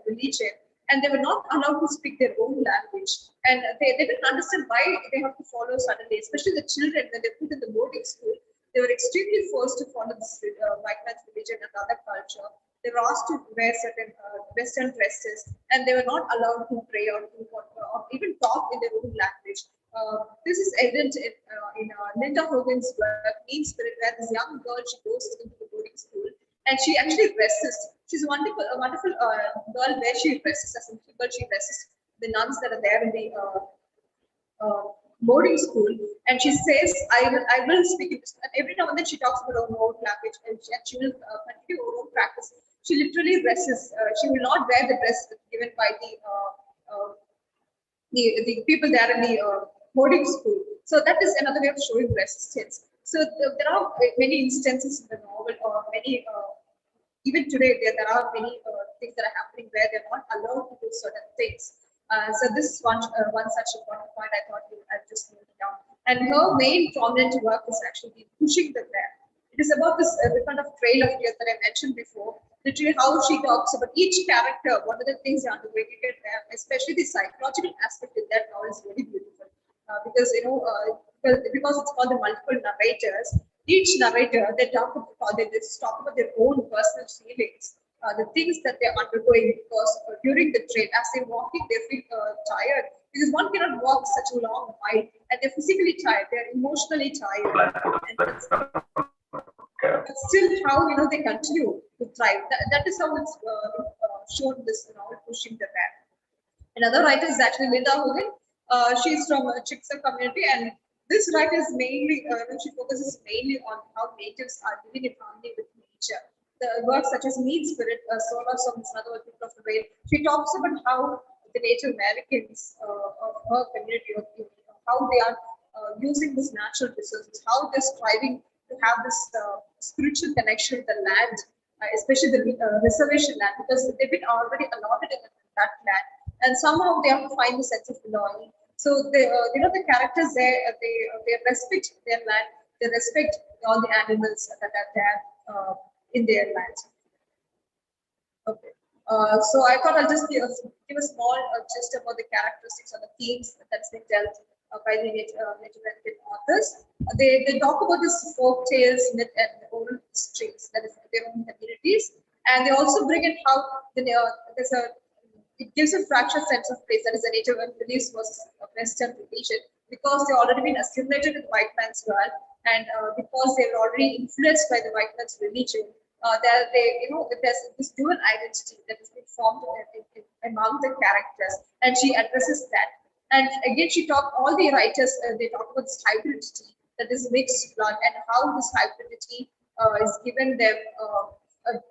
religion, and they were not allowed to speak their own language. And they didn't understand why they have to follow suddenly, especially the children when they put in the boarding school. They were extremely forced to follow this white man's religion and other culture. They were asked to wear certain Western dresses, and they were not allowed to pray or even talk in their own language. This is evident in Linda Hogan's work, Mean Spirit, where this young girl, she goes into the boarding school and she actually resists. She's a wonderful girl where she resists, as a little girl, she resists the nuns that are there in the boarding school, and she says, I will speak in this. And every now and then she talks about her own language, and she will continue her own practice. She literally dresses. She will not wear the dress given by the people there in the boarding school. So that is another way of showing resistance. So there are many instances in the novel, or many even today there are many things that are happening where they're not allowed to do certain things. So this is one such important point I thought I'd just note it down. And her main prominent work is actually Pushing the Bear. It is about this kind of trail of tears that I mentioned before. Literally how she talks about each character, what are the things they undergo to get there, especially the psychological aspect in that novel is very beautiful. Because because it's called the multiple narrators, each narrator they talk about their own personal feelings, the things that they're undergoing, because during the trail, as they're walking, they feel tired, because one cannot walk such a long while, and they're physically tired, they're emotionally tired, but still how they continue to thrive. That is how it's shown this novel, Pushing the Bear. Another writer is actually Linda Hogan. She's from a Chickasaw community, and this writer is mainly, she focuses mainly on how natives are living in harmony with nature. The works such as Mean Spirit, Solar Songs, another People of the Rain, she talks about how the Native Americans of her community, how they are using this natural resources, how they're striving to have this spiritual connection with the land, especially the reservation land, because they've been already allotted in that land, and somehow they have to find the sense of belonging. So they, the characters there, they respect their land, they respect all the animals that are there in their land. Okay. So I thought I'll just give a small gist about the characteristics or the themes that's been dealt by the Native American authors. They talk about this folk tales, myth, and oral histories, that is their own communities, and they also bring in how it gives a fractured sense of place, that is the Native beliefs versus Western religion, because they've already been assimilated with white man's world, and because they were already influenced by the white man's religion. There's this dual identity that has been formed among the characters, and she addresses that. And again, all the writers, they talk about this hybridity, that is mixed blood, and how this hybridity is given them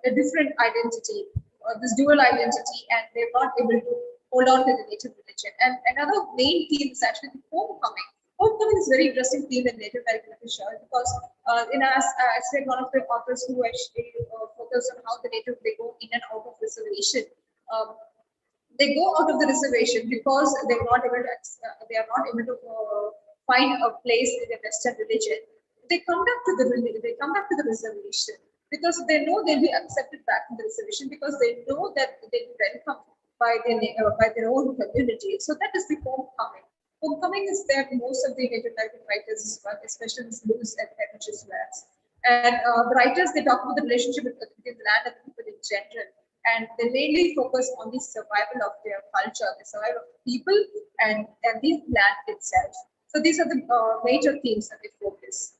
a different identity, this dual identity, and they're not able to hold on to the native religion. And another main theme is actually the homecoming. Homecoming is a very interesting theme in Native American literature, because as I said, one of the authors who actually focus on how the native, they go in and out of reservation. They go out of the reservation because they are not able to find a place in the Western religion. They come back to the reservation because they know they'll be accepted back in the reservation, because they know that they'll be welcomed by their own community. So that is the homecoming. Homecoming is there in most of the Native American writers' work, especially Lewis and Edwards' works. And the writers, they talk about the relationship between the land and people in general. And they mainly focus on the survival of their culture, the survival of people and the land itself. So these are the major themes that they focus.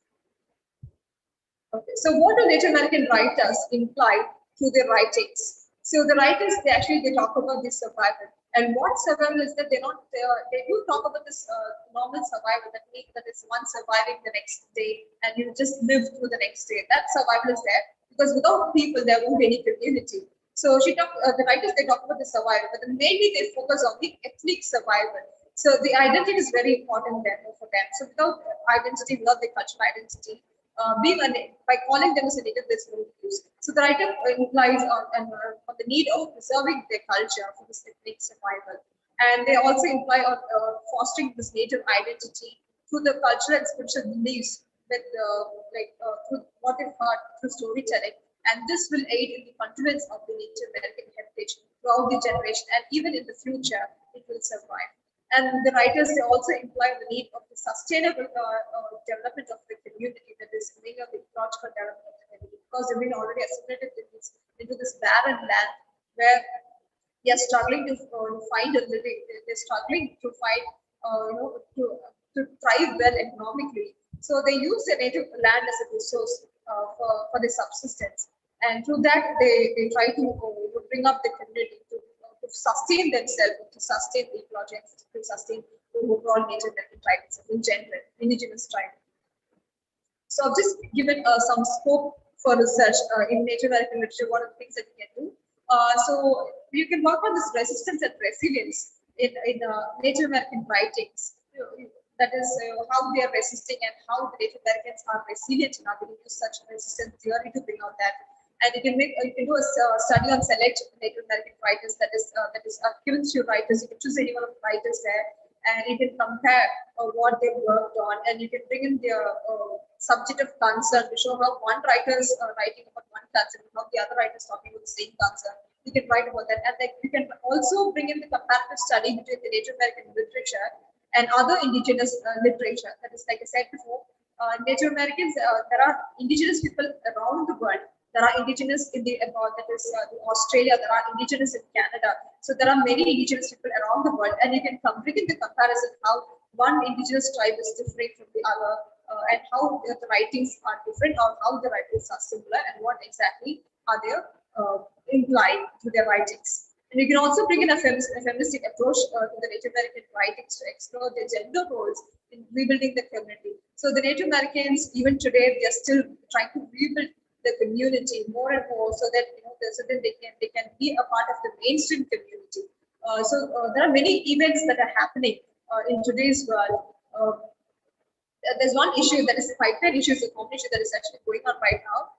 Okay, so what do Native American writers imply through their writings? So the writers, they talk about this survival. And what survival is that they do talk about this normal survival, that means that is one surviving the next day and you just live through the next day. That survival is there, because without people, there won't be any community. So the writers, they talk about the survival, but then mainly they focus on the ethnic survival. So the identity is very important there for them. So without identity, without the cultural identity, by calling them as a native, there's no use. So the writer implies on the need of preserving their culture for this ethnic survival. And they also imply on fostering this native identity through the cultural and spiritual beliefs, with through what they've heard through storytelling. And this will aid in the continuance of the Native American heritage throughout the generation, and even in the future, it will survive. And the writers, they also imply the need of the sustainable development of the community, that is meaning of the ecological development of the community, because they've been already assimilated into this barren land where they are struggling to find a living. They're struggling to find, to thrive well economically. So they use the native land as a resource for their subsistence. And through that, they try to bring up the community to sustain themselves, to sustain the ecology, to sustain the overall nature that the tribe is in general, indigenous tribe. So I've just given some scope for research in Native American literature. What are the things that you can do? So you can work on this resistance and resilience in Native American writings. That is how they are resisting and how the Native Americans are resilient enough to use such resistance theory to bring out that. And you can do a study on select Native American writers that is given to writers. You can choose any one of the writers there, and you can compare what they worked on, and you can bring in their subject of concern to show how one writer is writing about one concern, and how the other writer is talking about the same concern. You can write about that, and you can also bring in the comparative study between the Native American literature and other indigenous literature. That is, like I said before, Native Americans. There are indigenous people around the world. There are indigenous in the Australia. There are indigenous in Canada. So there are many indigenous people around the world, and you can bring in the comparison how one indigenous tribe is different from the other, and how the writings are different, or how the writings are similar, and what exactly are they implied to their writings. And you can also bring in a feministic approach to the Native American writings to explore their gender roles in rebuilding the community. So the Native Americans, even today, they are still trying to rebuild the community more and more, so that they can be a part of the mainstream community. There are many events that are happening in today's world. There's one issue, that is the pipeline issue, is a common issue that is actually going on right now.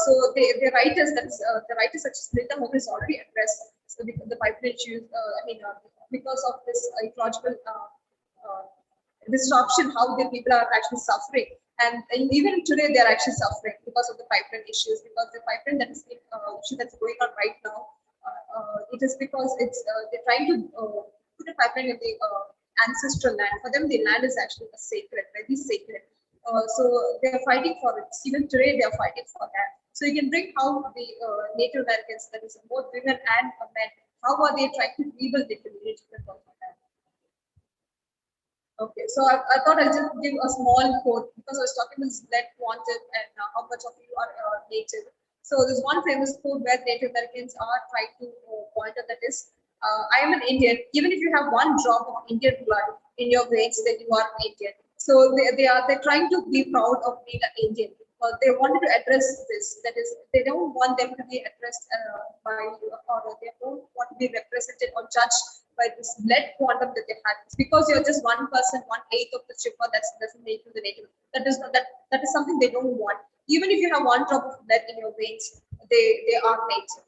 So the writers, the writers such as Linda Homer has already addressed the pipeline issues. Because of this ecological disruption, how the people are actually suffering. And even today, they are actually suffering because of the pipeline issues. Because the pipeline that is issue that's going on right now, it is because they're trying to put a pipeline in the ancestral land. For them, the land is actually a sacred, very sacred. So they are fighting for it. Even today, they are fighting for that. So you can bring how the Native Americans, that is both women and men, how are they trying to rebuild the community for that. Okay, so I thought I'll just give a small quote, because I was talking with Led Quantum and how much of you are native. So there's one famous quote where Native Americans are trying to point out, that is, I am an Indian. Even if you have one drop of Indian blood in your veins, then you are Indian. So they're trying to be proud of being an Indian. They wanted to address this. That is, they don't want them to be addressed by, or they don't want to be represented or judged by this lead quantum that they had. It's because you're just 1%, 1/8 of the chipper, that doesn't make you the native. That is something they don't want. Even if you have one drop of lead in your veins, they are native.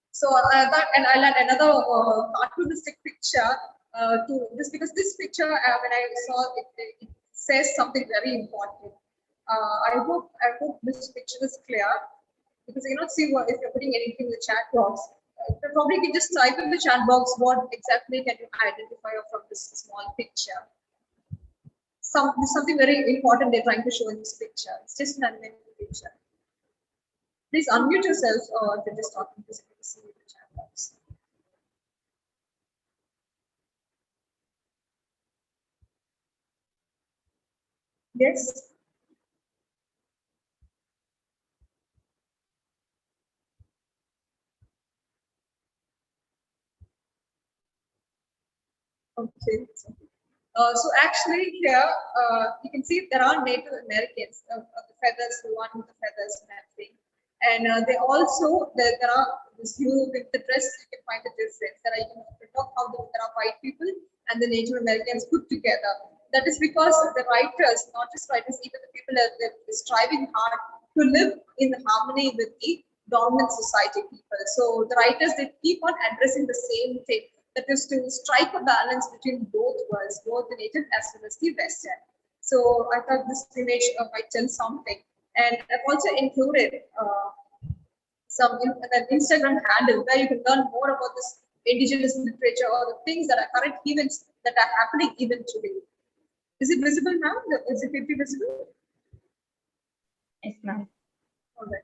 So I like another cartoonistic picture to this, because this picture, when I saw it, it says something very important. I hope this picture is clear, because you cannot see what if you're putting anything in the chat box. Probably you can just type in the chat box what exactly can you identify from this small picture. Something very important they're trying to show in this picture. It's just an unmeaningful picture. Please unmute yourself if you're just talking, because you can see in the chat box. Yes. Okay. So actually here, you can see there are Native Americans, the feathers, the one with the feathers and everything. And they also, there are this hue with the dress, you can find the difference. There are white people and the Native Americans put together. That is because the writers, not just writers, even the people are striving hard to live in harmony with the dominant society people. So the writers, they keep on addressing the same thing. That is to strike a balance between both worlds, both the native as well as the Western. So I thought this image might tell something. And I've also included an Instagram handle where you can learn more about this indigenous literature or the things that are current events that are happening even today. Is it visible now? Is it visible? Yes, ma'am. All right.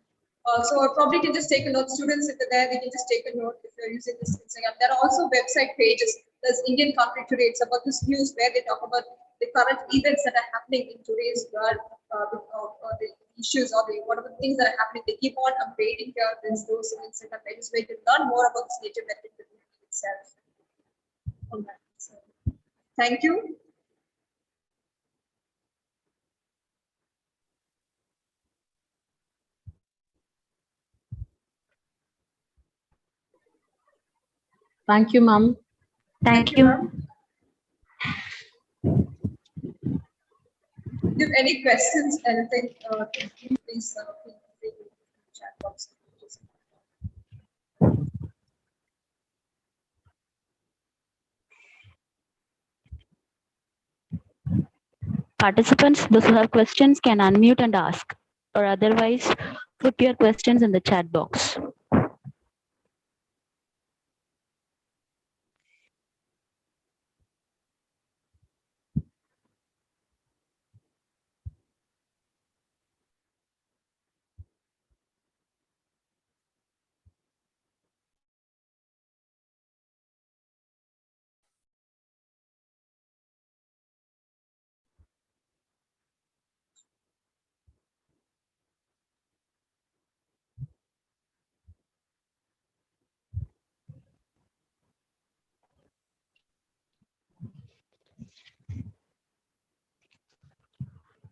So probably can just take a note. Students, if they're there, they can just take a note if you're using this Instagram. There are also website pages. There's Indian Country Today. It's about this news where they talk about the current events that are happening in today's world, the issues or the whatever things that are happening. They keep on updating here. There's those Instagram pages where you can learn more about this native method itself. All right. So, thank you. Thank you, ma'am. Thank you. Ma'am. If you have any questions, anything, please feel free to chat box. Participants, those who have questions can unmute and ask, or otherwise put your questions in the chat box.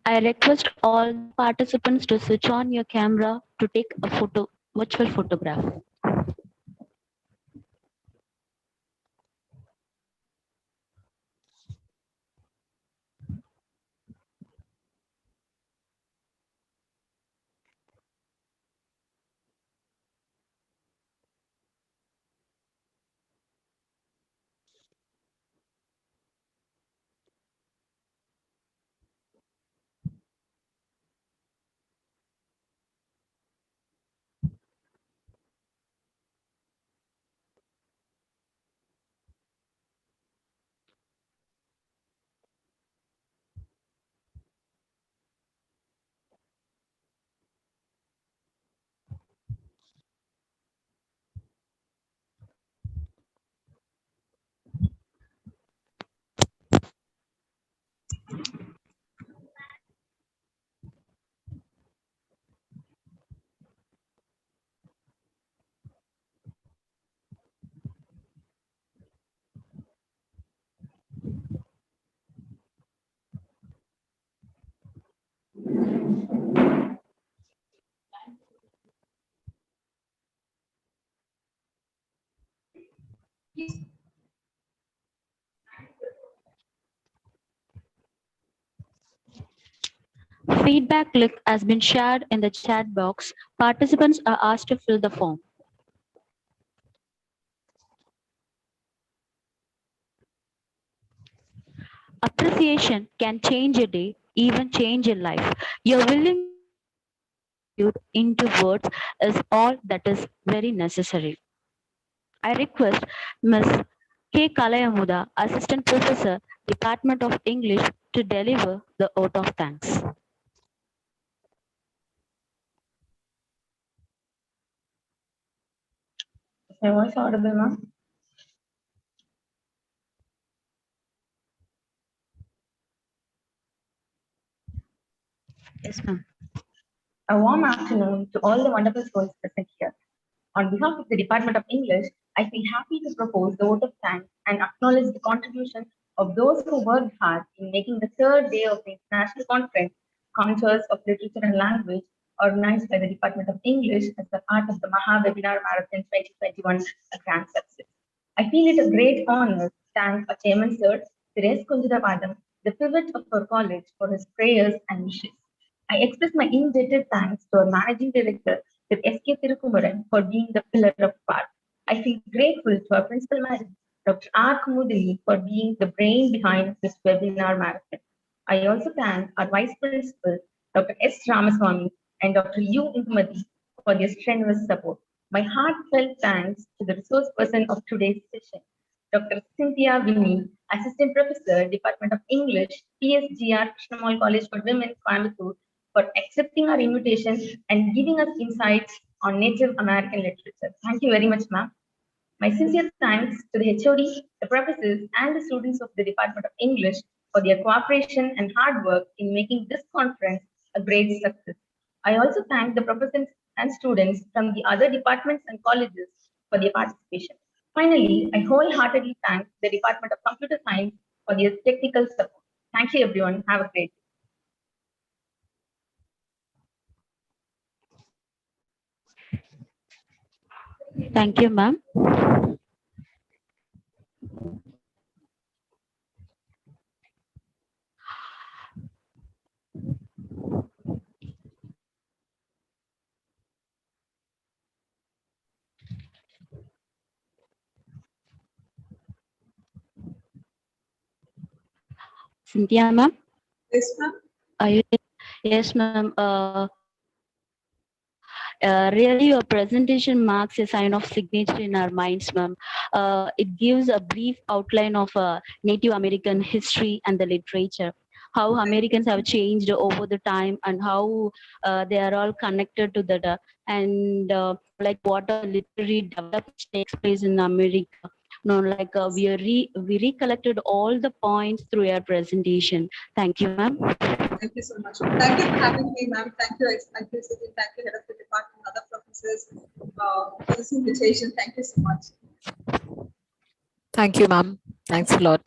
I request all participants to switch on your camera to take a virtual photograph. Feedback link has been shared in the chat box. Participants are asked to fill the form. Appreciation can change a day, even change a life. Your willingness into words is all that is very necessary. I request Ms. K. Kalayamuda, Assistant Professor, Department of English, to deliver the vote of thanks. Is my voice audible, ma'am? Yes, ma'am. A warm afternoon to all the wonderful souls present here. On behalf of the Department of English, I feel happy to propose the vote of thanks and acknowledge the contribution of those who worked hard in making the third day of the International Conference, Contours of Literature and Language, organized by the Department of English as the part of the MAHAWEBINAR Marathon 2021 a grand success. I feel it a great honor to thank our Chairman Sir, Suresh Kunjirapadam, the pivot of our college, for his prayers and wishes. I express my indebted thanks to our Managing Director, Sir S.K. Thirukumaran, for being the pillar of part. I feel grateful to our Principal Madam, Dr. R. Kumudili, for being the brain behind this webinar marathon. I also thank our Vice Principal, Dr. S. Ramaswamy, and Dr. U. Indumati for their strenuous support. My heartfelt thanks to the resource person of today's session, Dr. Cynthia Winnie, Assistant Professor, Department of English, PSGR, Krishnammal College for Women, Coimbatore, for accepting our invitation and giving us insights on Native American literature. Thank you very much, ma'am. My sincere thanks to the HOD, the professors, and the students of the Department of English for their cooperation and hard work in making this conference a great success. I also thank the professors and students from the other departments and colleges for their participation. Finally, I wholeheartedly thank the Department of Computer Science for their technical support. Thank you, everyone. Have a great day. Thank you, ma'am. Cynthia, ma'am. Yes, ma'am. Yes, ma'am. Really, your presentation marks a sign of signature in our minds, ma'am. It gives a brief outline of Native American history and the literature, how Americans have changed over the time, and how they are all connected to that, and like what a literary development takes place in America. No, like we recollected all the points through your presentation. Thank you, ma'am. Thank you so much. Thank you for having me, ma'am. Thank you, thank you, head of the department, other professors, for this invitation. Thank you so much. Thank you, ma'am. Thanks a lot.